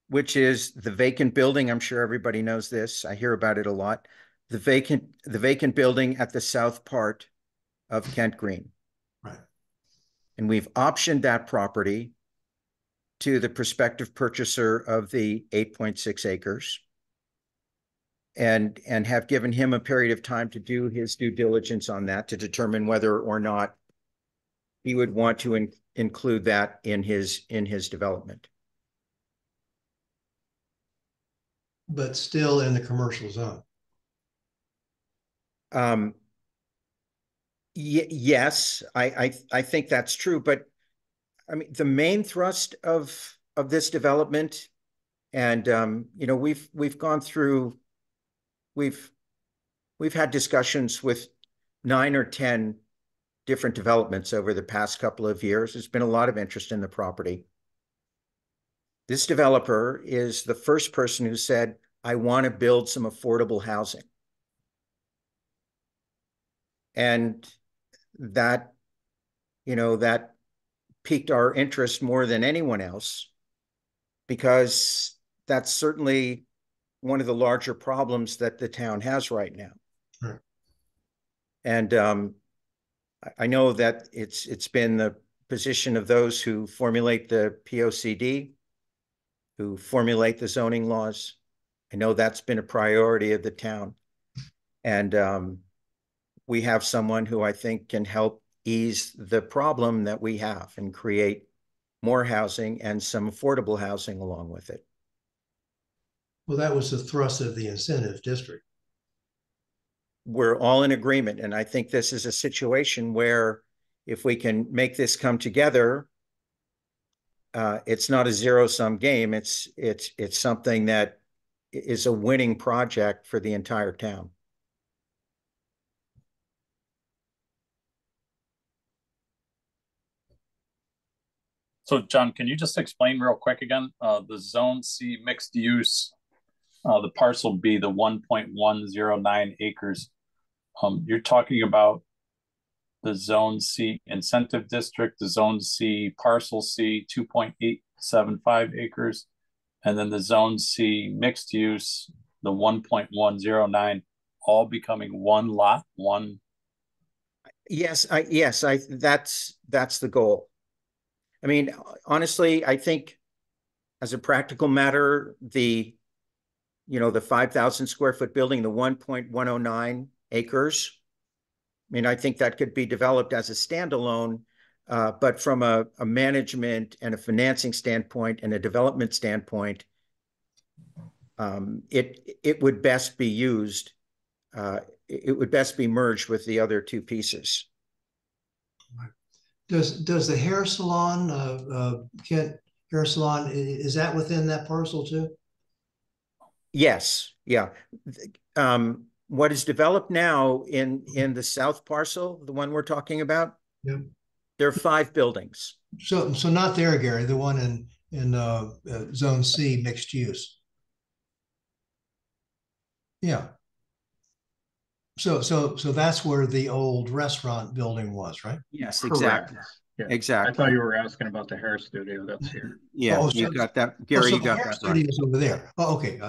which is the vacant building. I'm sure everybody knows this. I hear about it a lot. The vacant building at the south part of Kent Green. Right. And we've optioned that property to the prospective purchaser of the 8.6 acres and have given him a period of time to do his due diligence on that to determine whether or not he would want to include that in his development. But still in the commercial zone. Yes, I think that's true, but I mean the main thrust of this development, and you know, we've gone through, we've had discussions with 9 or 10 different developments over the past couple of years. There's been a lot of interest in the property. This developer is the first person who said, I want to build some affordable housing. And that, you know, that piqued our interest more than anyone else, because that's certainly one of the larger problems that the town has right now. Right. And I know that it's been the position of those who formulate the POCD, who formulate the zoning laws. I know that's been a priority of the town. And we have someone who I think can help ease the problem that we have and create more housing and some affordable housing along with it. Well, that was the thrust of the incentive district. We're all in agreement. And I think this is a situation where if we can make this come together, it's not a zero-sum game. It's something that is a winning project for the entire town. So John, can you just explain real quick again, the Zone C mixed use, the parcel B, the 1.109 acres. You're talking about the Zone C incentive district, the Zone C parcel C 2.875 acres, and then the Zone C mixed use, the 1.109, all becoming one lot, one. Yes, that's the goal. I mean, honestly, I think as a practical matter, the 5,000 square foot building, the 1.109 acres, I mean, I think that could be developed as a standalone, but from a management and a financing standpoint and a development standpoint, it would best be used. It would best be merged with the other two pieces. Does the hair salon, Kent Hair Salon, is that within that parcel too? Yes, yeah. What is developed now in the south parcel, the one we're talking about, Yep. there are 5 buildings. So not there, Gary, the one Zone C mixed use. Yeah. So that's where the old restaurant building was, right? Yes, Correct. exactly. Yeah. Exactly. I thought you were asking about the hair studio that's here. Yeah, Oh, you so, got that, Gary. so You got the hair that studio right. is over there. Oh, okay.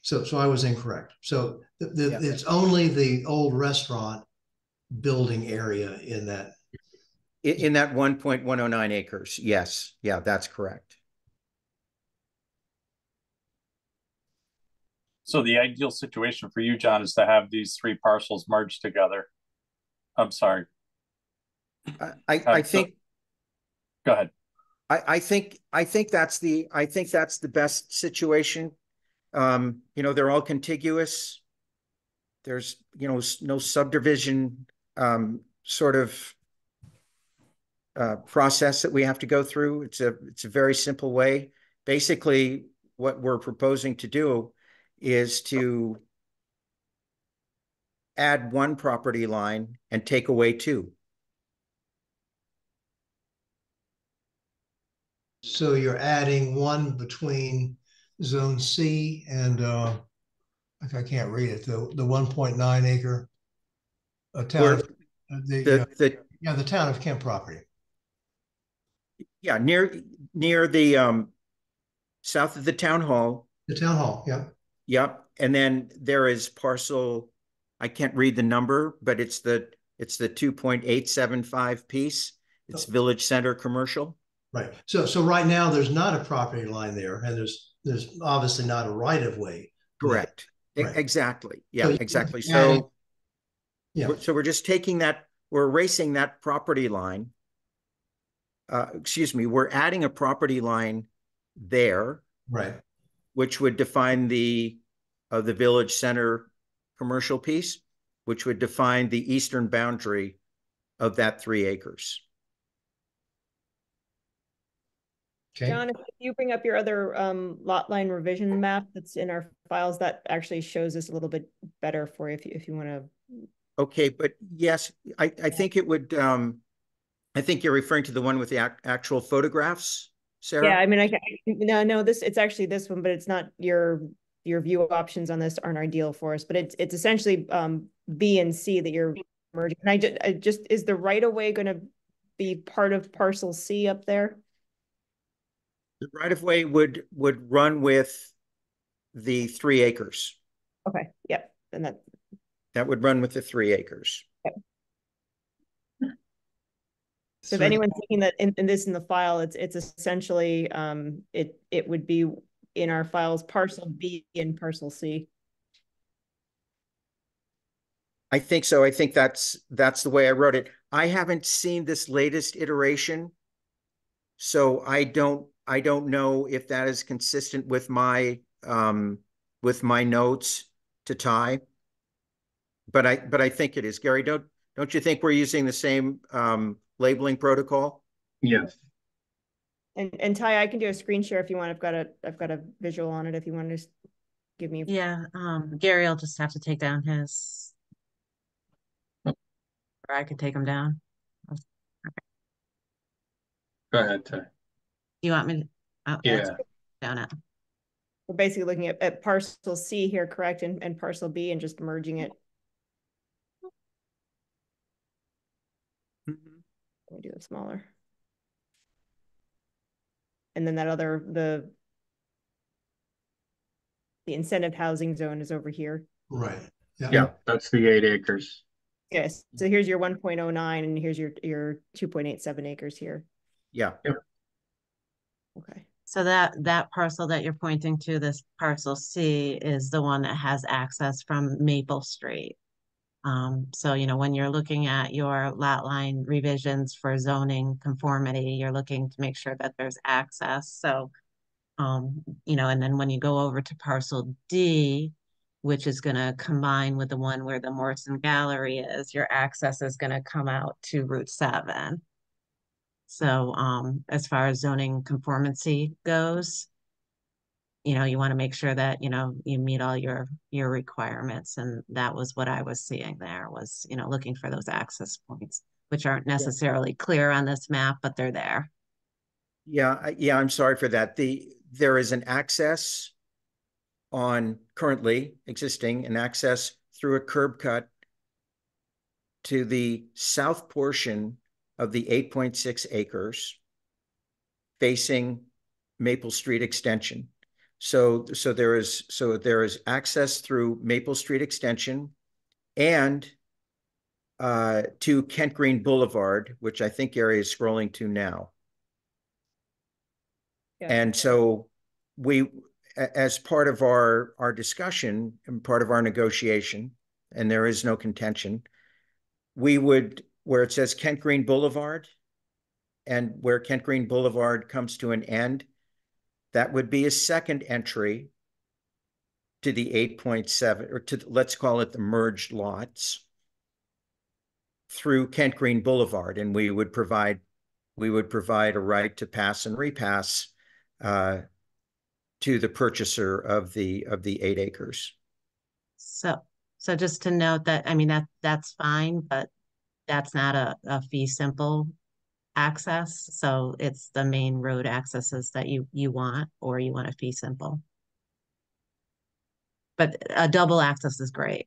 So I was incorrect. So it's only the old restaurant building area in that. In that 1.109 acres. Yes. Yeah, that's correct. So the ideal situation for you, John, is to have these three parcels merged together. I'm sorry. I think. Go ahead. I think that's the best situation. You know, they're all contiguous. There's, you know, no subdivision sort of process that we have to go through. It's a very simple way. Basically, what we're proposing to do is to add one property line and take away two. So you're adding one between Zone C and I can't read it. The 1.9 acre town of, the town of Kent property. Yeah, near the south of the town hall. The town hall, yeah. Yep. And then there is parcel, I can't read the number, but it's the 2.875 piece. It's Village Center Commercial. Right. So right now there's not a property line there, and there's obviously not a right of way. Correct. Right. Exactly. Yeah, So exactly. Adding, So so we're just taking that, we're erasing that property line. Excuse me, we're adding a property line there. Right. Which would define the Village Center Commercial piece, which would define the eastern boundary of that 3 acres. Okay. John, if you bring up your other lot line revision map that's in our files, that actually shows this a little bit better for you if you want to. Okay, but yes, I think it would. I think you're referring to the one with the actual photographs, Sarah. Yeah, I mean, no, it's actually this one, but it's not your view options on this aren't ideal for us, but it's essentially B and C that you're merging. And I just is the right of way going to be part of parcel C up there? The right of way would run with the 3 acres. Okay. Yep. And that would run with the 3 acres. Yep. So if anyone's thinking that in the file, it's essentially it would be in our files parcel B and parcel C. I think so. I think that's the way I wrote it. I haven't seen this latest iteration, so I don't know if that is consistent with my notes to Ty. But I think it is. Gary, don't you think we're using the same labeling protocol? Yes. And Ty, I can do a screen share if you want. I've got a visual on it if you want to just give me. Yeah, Gary will just have to take down his, or I can take him down. Go ahead, Ty. You want me to? Oh, yeah. Down it. We're basically looking at parcel C here, correct, and parcel B and just merging it. Let me do it smaller. And then that other, the incentive housing zone is over here. Right. Yeah, that's the 8 acres. Yes. So here's your 1.09 and here's your 2.87 acres here. Yeah. Yep. Okay. So that parcel that you're pointing to, this parcel C, is the one that has access from Maple Street. So, you know, when you're looking at your lot line revisions for zoning conformity, you're looking to make sure that there's access. So, you know, and then when you go over to parcel D, which is going to combine with the one where the Morrison Gallery is, your access is going to come out to Route 7. So, as far as zoning conformity goes, you know, you want to make sure that, you know, you meet all your requirements. And that was what I was seeing there was, you know, looking for those access points. which aren't necessarily clear on this map, but they're there. Yeah, I'm sorry for that. There is an access currently existing, an access through a curb cut to the south portion of the 8.6 acres facing Maple Street Extension. So there is access through Maple Street Extension and to Kent Green Boulevard, which I think Gary is scrolling to now. Yeah. And so we, as part of our discussion and part of our negotiation, and there is no contention, we would, where it says Kent Green Boulevard and where Kent Green Boulevard comes to an end, that would be a second entry to the 8.7, or to, let's call it the merged lots, through Kent Green Boulevard. And we would provide a right to pass and repass to the purchaser of the 8 acres. So just to note that, I mean, that's fine, but that's not a fee simple access. So it's the main road accesses that you want, or you want a fee simple. But a double access is great.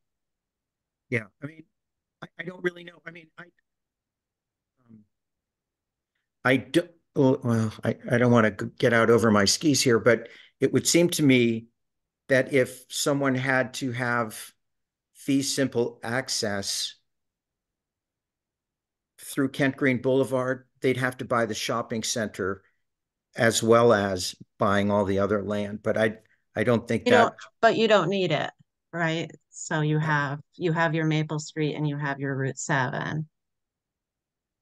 Yeah, I mean, I don't really know. I mean, I do, well, I don't want to get out over my skis here, but it would seem to me that if someone had to have fee simple access through Kent Green Boulevard, they'd have to buy the shopping center as well as buying all the other land. But I don't think but you don't need it, right? So you have your Maple Street and you have your Route 7.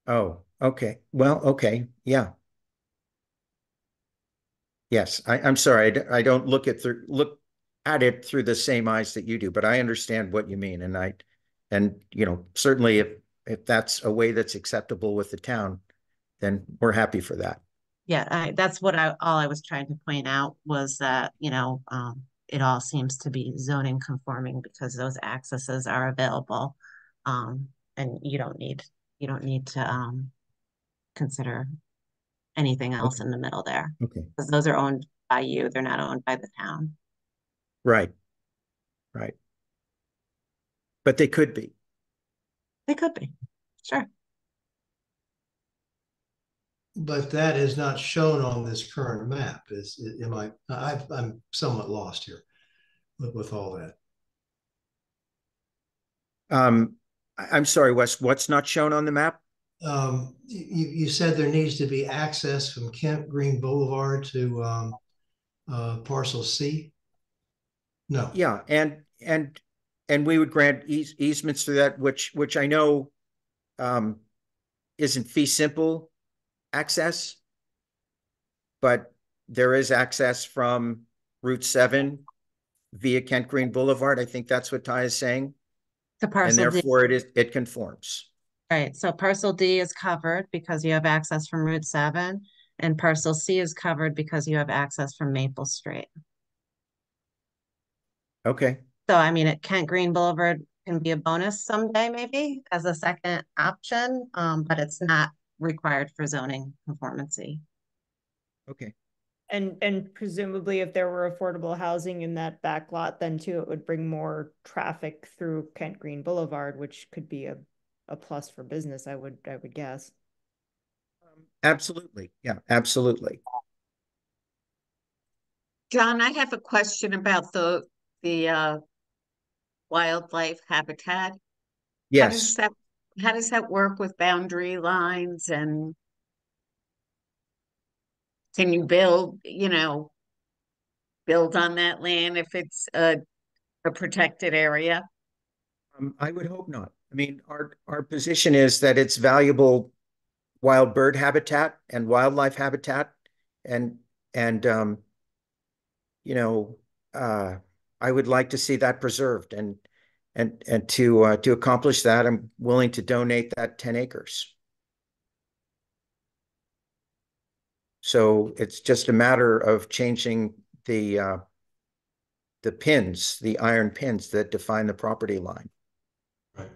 Oh, okay. Well, okay. Yeah. Yes, I'm sorry. I don't look at it through the same eyes that you do, but I understand what you mean. And you know, certainly if that's a way that's acceptable with the town, then we're happy for that. Yeah, that's what all I was trying to point out was that, you know, it all seems to be zoning conforming because those accesses are available. And you don't need to consider anything else in the middle there. Okay. Because those are owned by you, they're not owned by the town. Right. Right. But they could be. They could be, sure. But that is not shown on this current map. I'm somewhat lost here with all that. I'm sorry, Wes, what's not shown on the map? You said there needs to be access from Kent Green Boulevard to parcel C? No. Yeah, and we would grant easements to that, which I know isn't fee simple access, but there is access from Route 7 via Kent Green Boulevard. I think that's what Ty is saying. To parcel and therefore it conforms. Right. So parcel D is covered because you have access from Route 7, and parcel C is covered because you have access from Maple Street. Okay. So I mean, Kent Green Boulevard can be a bonus someday, maybe as a second option, but it's not required for zoning conformancy. Okay. And presumably if there were affordable housing in that back lot, then too, it would bring more traffic through Kent Green Boulevard, which could be a plus for business, I would guess. Absolutely. Yeah, absolutely. John, I have a question about the wildlife habitat. Yes. How does that work with boundary lines, and can you build on that land if it's a protected area? I would hope not. I mean, our position is that it's valuable wild bird habitat and wildlife habitat, and you know, I would like to see that preserved, and to accomplish that, I'm willing to donate that 10 acres. So it's just a matter of changing the pins, the iron pins that define the property line. Right.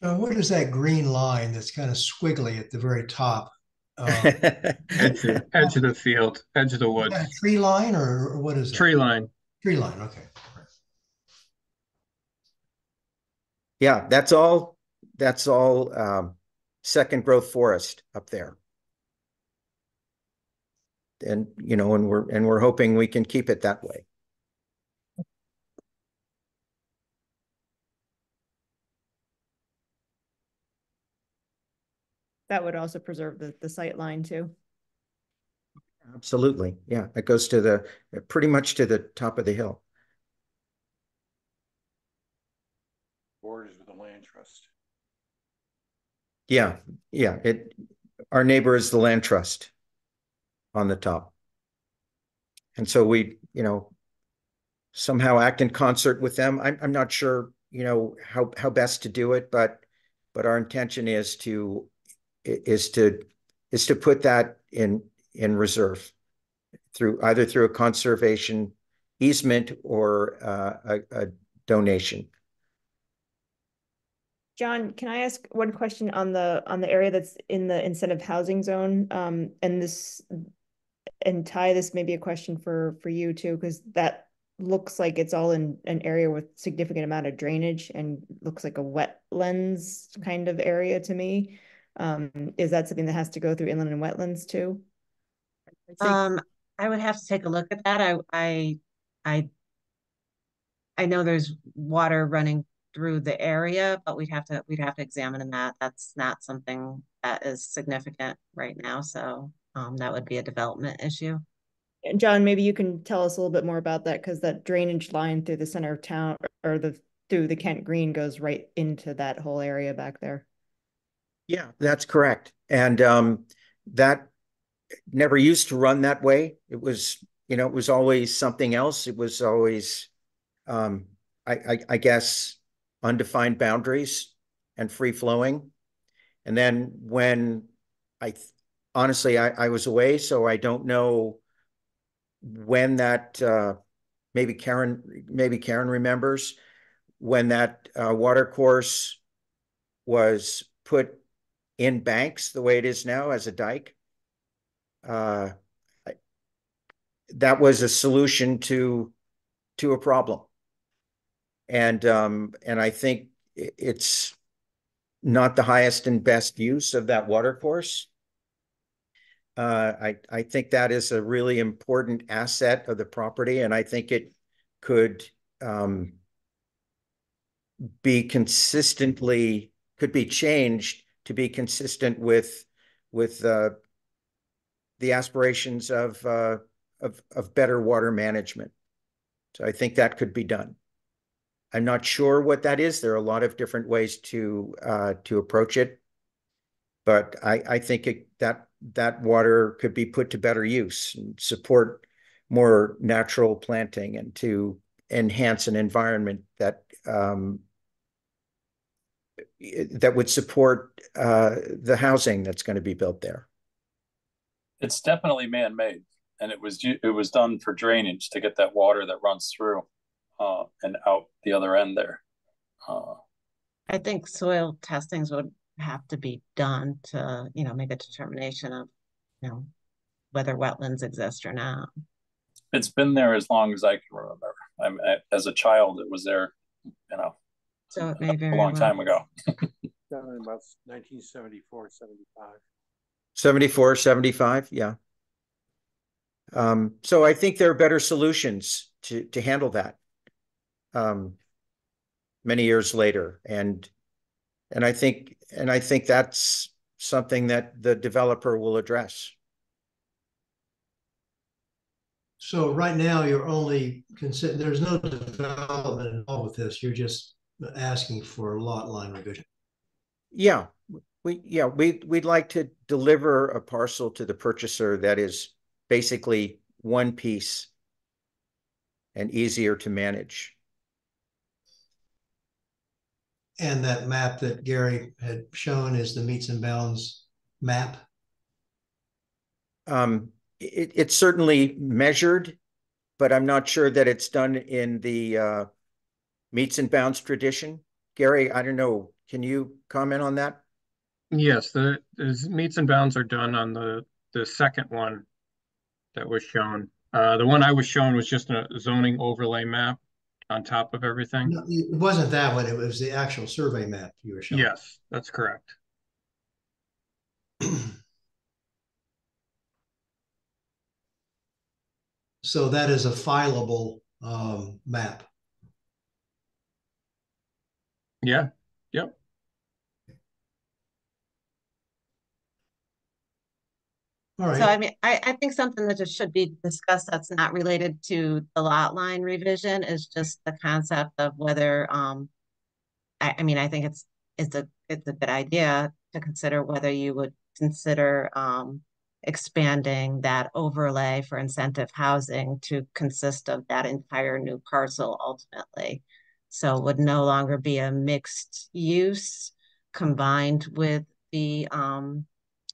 What is that green line that's kind of squiggly at the very top? Edge of the field, edge of the Is that a woods. tree line or what is that? Tree line. Tree line, okay. Yeah, that's all second growth forest up there. And we're hoping we can keep it that way. That would also preserve the sight line too. Absolutely. Yeah, it goes to pretty much to the top of the hill. Borders with the land trust. Yeah, yeah. Our neighbor is the land trust on the top. And so we, somehow act in concert with them. I'm not sure, how best to do it, but our intention is to put that in reserve either through a conservation easement or a donation. John, can I ask one question on the area that's in the incentive housing zone? And Ty, this may be a question for you too, because that looks like it's all in an area with significant amount of drainage and looks like a wetlands kind of area to me. Is that something that has to go through inland and wetlands too? I would have to take a look at that. I know there's water running through the area, but we'd have to examine that. That's not something that is significant right now. So that would be a development issue. And John, maybe you can tell us a little bit more about that, because that drainage line through the center of town or through the Kent Green goes right into that whole area back there. Yeah, that's correct. And that never used to run that way. It was always something else. It was always, I guess, undefined boundaries and free flowing. And then when honestly, I was away, so I don't know when that, maybe Karen remembers when that water course was put in banks the way it is now as a dike. That was a solution to a problem. And I think it's not the highest and best use of that water course. I think that is a really important asset of the property, and I think it could be changed to be consistent with the aspirations of better water management. So I think that could be done. I'm not sure what that is. There are a lot of different ways to approach it, but I think that water could be put to better use and support more natural planting and to enhance an environment that would support the housing that's going to be built there. It's definitely man-made, and it was done for drainage to get that water that runs through and out the other end there. I think soil testings would have to be done to, make a determination of, whether wetlands exist or not. It's been there as long as I can remember. As a child, it was there, so it may very a long time ago. Down in about 1974, 75. 74, 75, yeah. So I think there are better solutions to handle that many years later, and I think that's something that the developer will address. So right now you're only there's no development involved with this. You're just asking for a lot line revision. Yeah, we'd like to deliver a parcel to the purchaser that is basically one piece and easier to manage. And that map that Gary had shown is the meets and bounds map? It's certainly measured, but I'm not sure that it's done in the meets and bounds tradition. Gary, I don't know, Can you comment on that? Yes, the meets and bounds are done on the second one that was shown. The one I was shown was just a zoning overlay map on top of everything. No, it wasn't that one. It was the actual survey map you were showing. Yes, that's correct. So that is a fileable map. Yeah. Yep. All right. So I mean, I think something that just should be discussed that's not related to the lot line revision is just the concept of whether I mean I think it's a good idea to consider whether you would consider expanding that overlay for incentive housing to consist of that entire new parcel ultimately. So it would no longer be a mixed use combined with the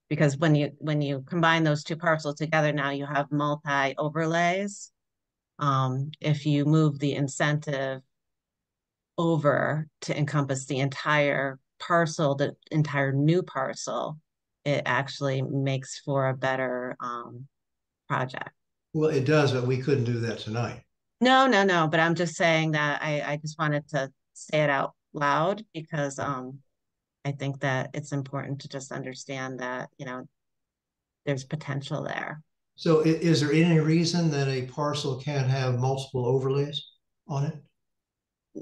because when you combine those two parcels together, now you have multi overlays. If you move the incentive over to encompass the entire parcel, the entire new parcel, it actually makes for a better project. Well, it does, but we couldn't do that tonight. No, but I'm just saying that I just wanted to say it out loud because I think that it's important to just understand that, you know, there's potential there. So is there any reason that a parcel can't have multiple overlays on it?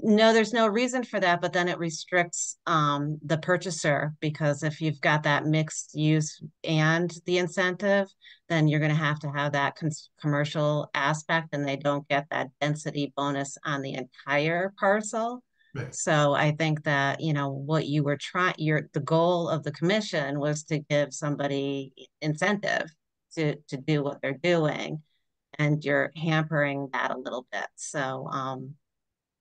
No, there's no reason for that, but then it restricts the purchaser because if you've got that mixed use and the incentive, then you're going to have that commercial aspect and they don't get that density bonus on the entire parcel. Right. So I think that, you know, what you were the goal of the commission was to give somebody incentive to do what they're doing, and you're hampering that a little bit. So,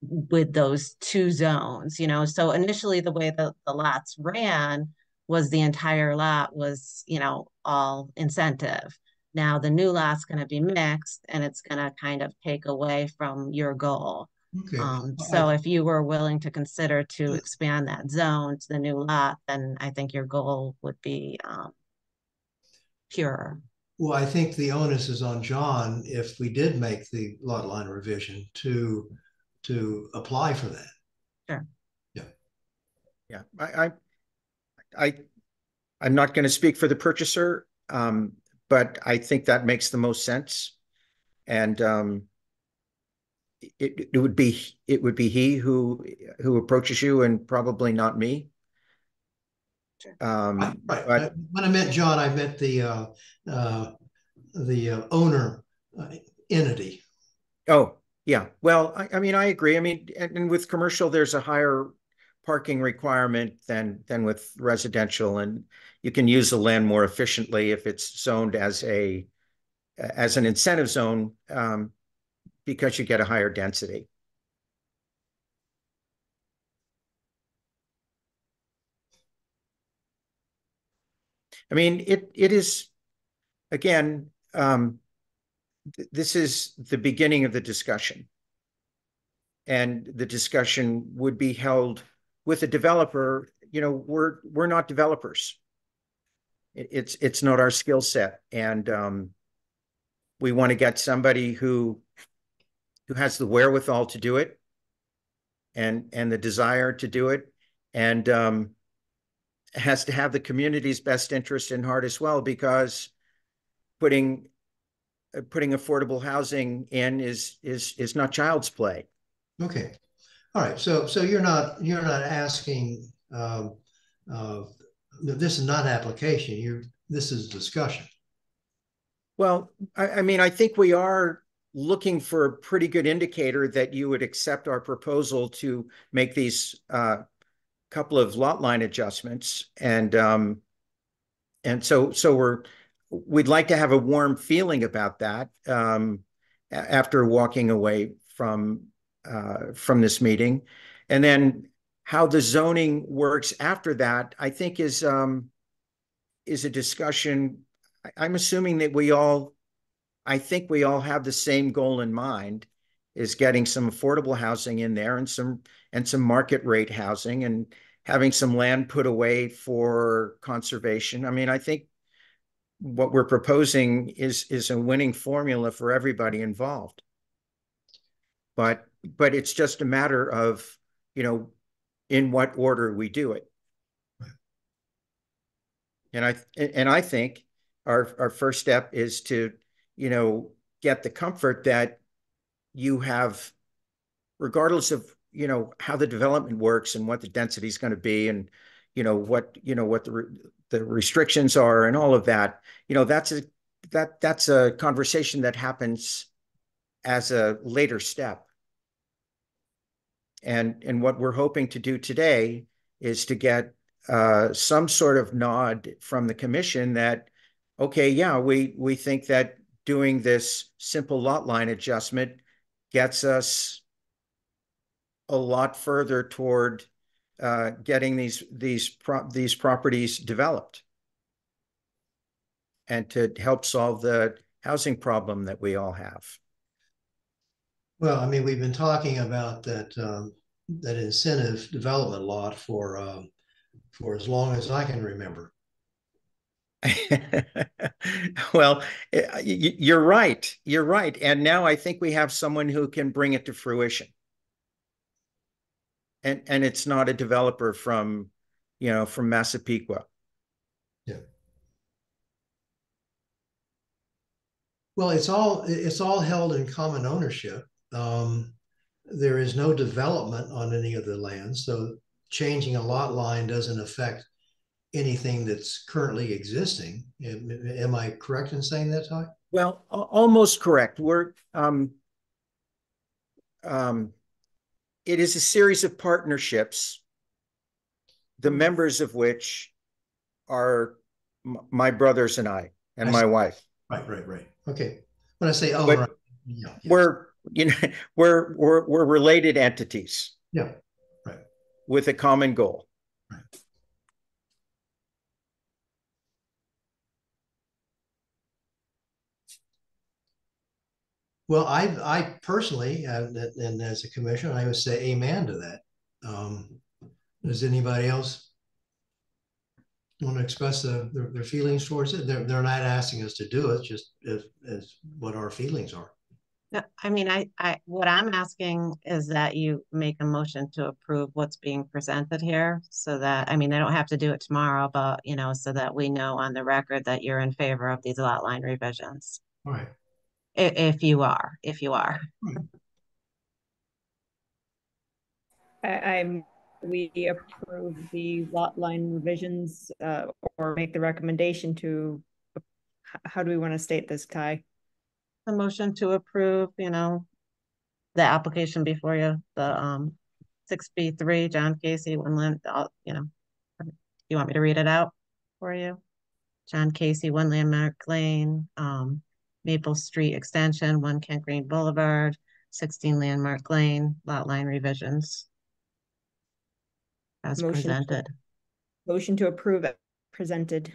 with those two zones, you know, so initially the way the lots ran was the entire lot was, you know, all incentive. Now the new lot's going to be mixed and it's going to kind of take away from your goal. Okay. So if you were willing to consider to expand that zone to the new lot, then I think your goal would be purer. Well, I think the onus is on John if we did make the lot line revision to apply for that. Sure. Yeah. I'm not going to speak for the purchaser, but I think that makes the most sense. And it would be he who approaches you and probably not me. Right. But when I meant John, I meant the owner entity. Oh, yeah. Well, I mean, I agree. I mean, and with commercial, there's a higher parking requirement than with residential, and you can use the land more efficiently if it's zoned as an incentive zone, because you get a higher density. I mean, it is, again, this is the beginning of the discussion. And the discussion would be held with a developer. You know, we're not developers. It's not our skill set. And we want to get somebody who has the wherewithal to do it and the desire to do it, and has to have the community's best interest in heart as well, because putting affordable housing in is not child's play. Okay. All right. So you're not asking, this is not application. This is discussion. Well, I mean, I think we are looking for a pretty good indicator that you would accept our proposal to make these couple of lot line adjustments. And so we'd like to have a warm feeling about that after walking away from this meeting. And then how the zoning works after that, I think is a discussion. I'm assuming that I think we all have the same goal in mind, is getting some affordable housing in there and some market rate housing. having some land put away for conservation. I mean, I think what we're proposing is a winning formula for everybody involved. But it's just a matter of, in what order we do it. And I think our first step is to, get the comfort that you have, regardless of, how the development works and what the density is going to be, and, what the restrictions are and all of that, that's a conversation that happens as a later step. And what we're hoping to do today is to get some sort of nod from the commission that, okay, yeah, we think that doing this simple lot line adjustment gets us a lot further toward getting these properties developed, and to help solve the housing problem that we all have. Well, I mean, we've been talking about that incentive development lot for as long as I can remember. Well, you're right. You're right. And now I think we have someone who can bring it to fruition. And it's not a developer from Massapequa. Yeah. Well, it's all held in common ownership. There is no development on any of the lands, so changing a lot line doesn't affect anything that's currently existing. Am I correct in saying that, Ty? Well, almost correct. It is a series of partnerships, the members of which are my brothers and I and my wife. Right. Okay. When I say right, yeah, we're related entities. Yeah. Right. With a common goal. Right. Well, I personally, and as a commissioner, I would say amen to that. Does anybody else want to express their feelings towards it? They're not asking us to do it, just as what our feelings are. No, I mean, what I'm asking is that you make a motion to approve what's being presented here, so that, I mean, they don't have to do it tomorrow, but, so that we know on the record that you're in favor of these lot line revisions. All right. If you are. We approve the lot line revisions, or make the recommendation to, how do we want to state this, Kai? A motion to approve, the application before you, the 6B3, John Casey, Winland, you want me to read it out for you? John Casey, One Landmark Lane, Maple Street Extension, 1 Kent Green Boulevard, 16 Landmark Lane, lot line revisions as presented. Motion to approve it presented.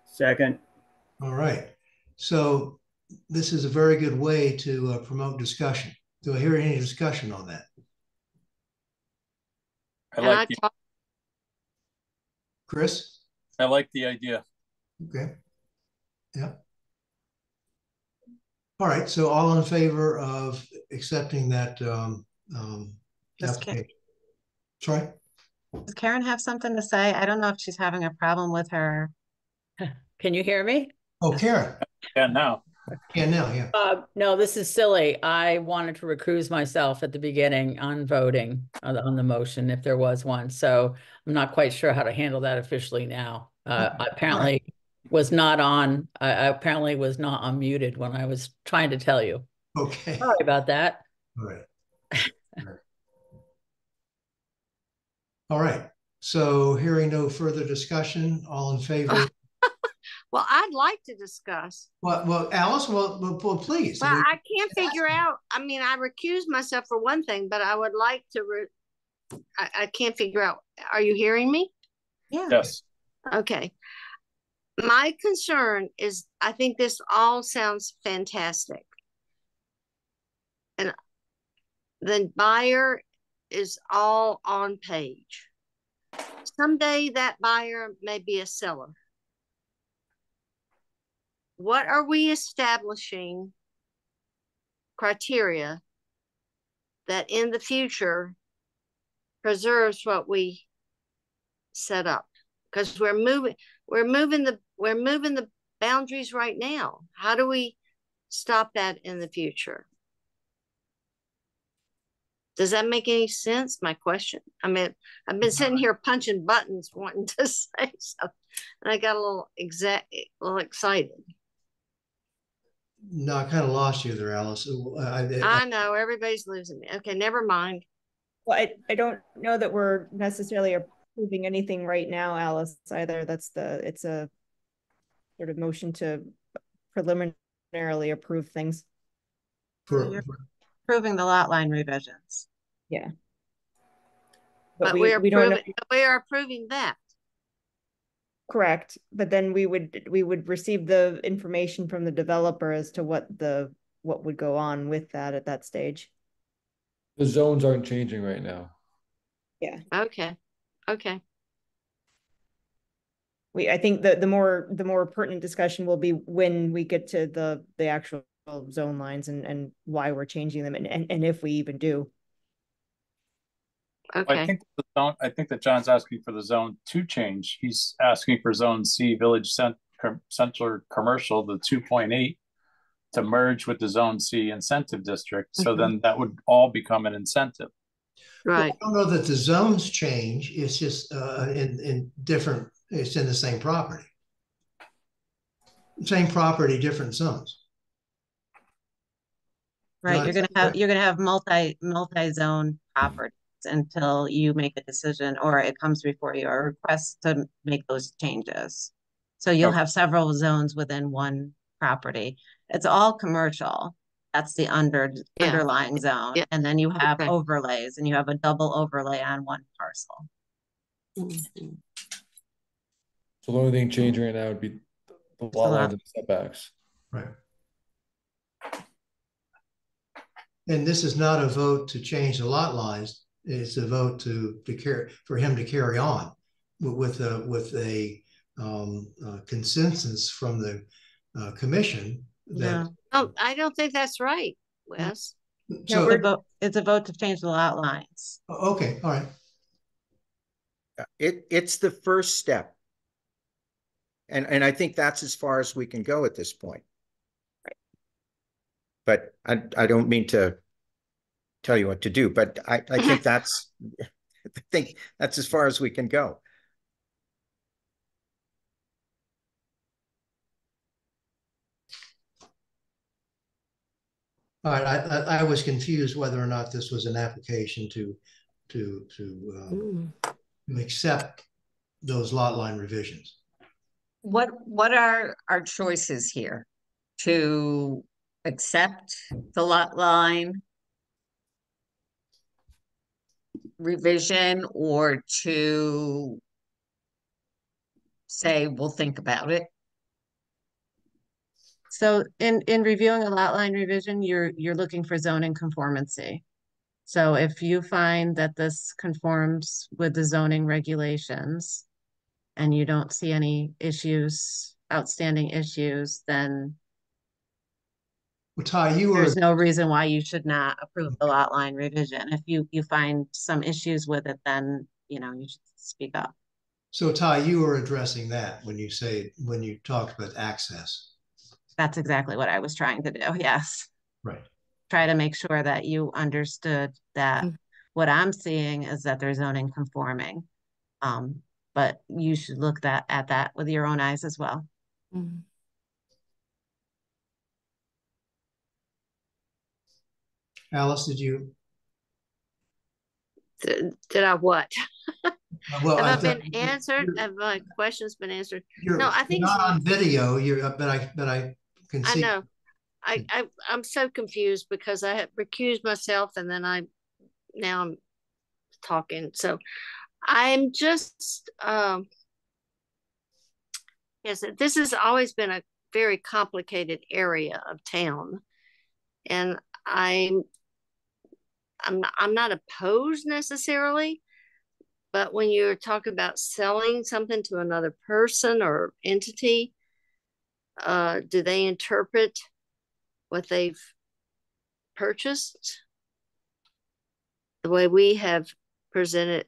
Second. All right. So this is a very good way to promote discussion. Do I hear any discussion on that? Chris? I like the idea. Okay. Yeah. All right. So all in favor of accepting that application? Sorry? Does Karen have something to say? I don't know if she's having a problem with her. Can you hear me? Oh, Karen. Yeah, now. Yeah, now, yeah. No, this is silly. I wanted to recuse myself at the beginning on voting on the motion, if there was one. So I'm not quite sure how to handle that officially now. I apparently was not on. I apparently was not unmuted when I was trying to tell you. Okay. Sorry about that. All right. All right. So hearing no further discussion, all in favor? Well, I'd like to discuss. Well, Alice, well, please. Well, I can't figure out. I mean, I recused myself for one thing, but I would like to. I can't figure out. Are you hearing me? Yeah. Yes. Okay. My concern is, I think this all sounds fantastic, and the buyer is all on page. Someday that buyer may be a seller. What are we establishing criteria that in the future preserves what we set up? Because we're moving the boundaries right now. How do we stop that in the future? Does that make any sense? My question. I mean, I've been sitting here punching buttons wanting to say something, and I got a little excited. No, I kind of lost you there, Alice. I know everybody's losing me. Okay, never mind. Well, I don't know that we're necessarily approving anything right now, Alice, either. It's a sort of motion to preliminarily approve things. You're approving the lot line revisions. Yeah. But we don't know. We are approving that. Correct. But then we would receive the information from the developer as to what would go on with that at that stage. The zones aren't changing right now. Yeah. Okay. I think the more pertinent discussion will be when we get to the actual zone lines and why we're changing them and if we even do. Okay. I think that John's asking for the zone to change. He's asking for zone C, village center commercial, the 2.8, to merge with the zone C incentive district. So then that would all become an incentive. Right. Well, I don't know that the zones change. It's just in different. It's in the same property. Same property, different zones. Right. You're gonna have multi-zone properties until you make a decision or it comes before you or request to make those changes. So you'll have several zones within one property. It's all commercial. That's the underlying zone. Yeah. And then you have overlays and you have a double overlay on one parcel. So the only thing changing right now would be the lot lines and setbacks. Right. And this is not a vote to change the lot lines. It's a vote for him to carry on with a consensus from the commission. That no, I don't think that's right, Wes. So it's a vote to change the lot lines. Okay, all right. It's the first step. And I think that's as far as we can go at this point. Right. But I don't mean to tell you what to do, but I think I think that's as far as we can go. All right, I was confused whether or not this was an application to accept those lot line revisions. What are our choices here? To accept the lot line revision or to say we'll think about it? So in reviewing a lot line revision, you're looking for zoning conformancy. So if you find that this conforms with the zoning regulations and you don't see any outstanding issues, then well, Ty, there's no reason why you should not approve the lot line revision. If you find some issues with it, then you should speak up. So Ty, you were addressing that when you talked about access. That's exactly what I was trying to do. Yes. Right. Try to make sure that you understood that what I'm seeing is that they're zoning conforming. But you should look at that with your own eyes as well. Alice, did you? Did I what? Well, have I been answered? Have my questions been answered? No, I think not on video. But I can see. I know. I'm so confused because I have recused myself and then now I'm talking. So I'm just yes, this has always been a very complicated area of town, and I I'm not opposed necessarily, but when you're talking about selling something to another person or entity, do they interpret what they've purchased the way we have presented?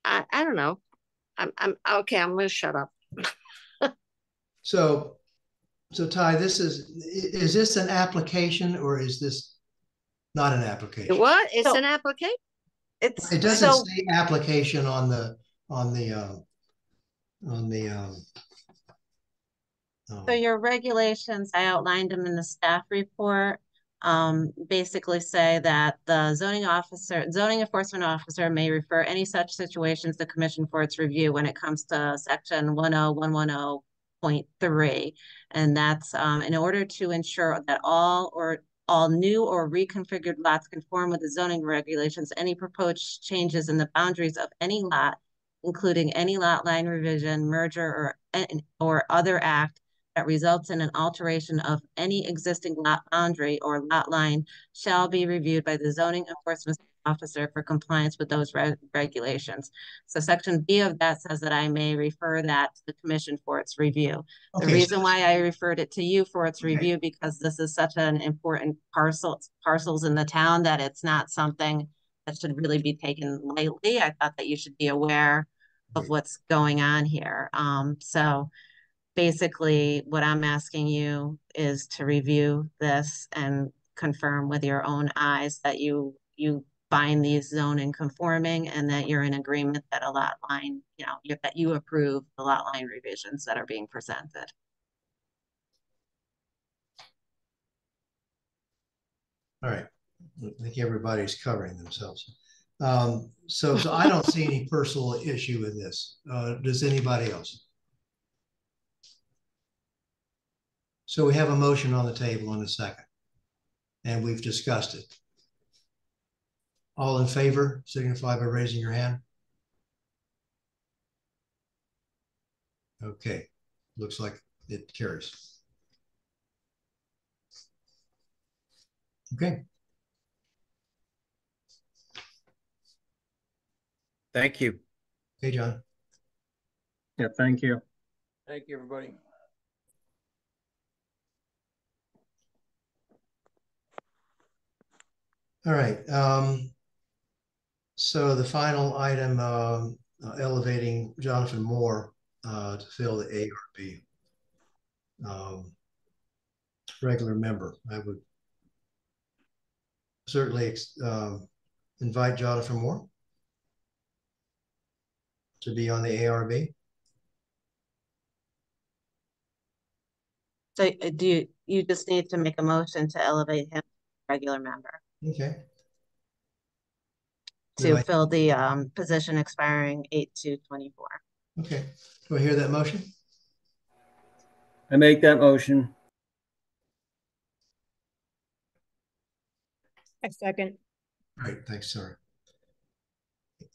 I don't know. I'm okay. I'm going to shut up. So Ty, this is this an application or is this not an application? What? It's an application. It doesn't say application on the So your regulations, I outlined them in the staff report, basically say that the zoning enforcement officer may refer any such situations to commission for its review when it comes to section 10110.3. And that's in order to ensure that all new or reconfigured lots conform with the zoning regulations, any proposed changes in the boundaries of any lot, including any lot line revision, merger, or other act that results in an alteration of any existing lot boundary or lot line shall be reviewed by the zoning enforcement officer for compliance with those regulations. So section B of that says that I may refer that to the commission for its review. Okay. The reason why I referred it to you for its review, because this is such an important parcels in the town that it's not something that should really be taken lightly. I thought that you should be aware of what's going on here. So basically what I'm asking you is to review this and confirm with your own eyes that you find these zoning conforming and that you're in agreement that a lot line, that you approve the lot line revisions that are being presented. All right. I think everybody's covering themselves. So I don't see any personal issue with this. Does anybody else? So we have a motion on the table in a second, and we've discussed it. All in favor, signify by raising your hand. Okay, looks like it carries. Okay. Thank you. Hey, John. Yeah, thank you. Thank you, everybody. All right. So the final item, elevating Jonathan Moore to fill the ARB regular member. I would certainly invite Jonathan Moore to be on the ARB. So you just need to make a motion to elevate him to regular member. Okay. To fill the position expiring 8/2/24. Okay. Do I hear that motion? I make that motion. I second. All right. Thanks, Sarah.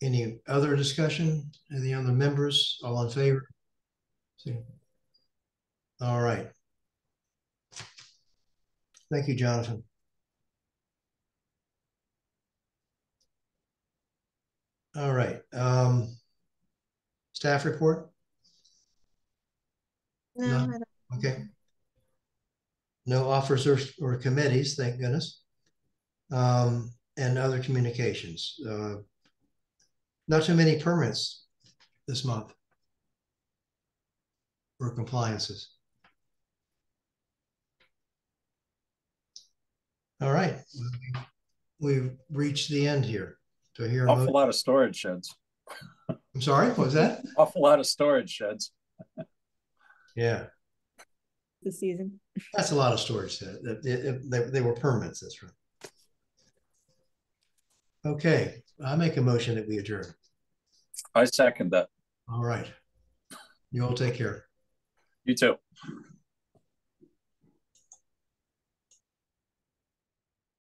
Any other discussion? Any other members? All in favor? See? All right. Thank you, Jonathan. All right. Staff report? No. Okay. No officers or committees, thank goodness. And other communications. Not too many permits this month for compliances. All right. We've reached the end here. Do I hear a awful lot of storage sheds? I'm sorry, what was that? Awful lot of storage sheds. Yeah. The season. That's a lot of storage. They were permits, that's right. Okay, I make a motion that we adjourn. I second that. All right. You all take care. You too.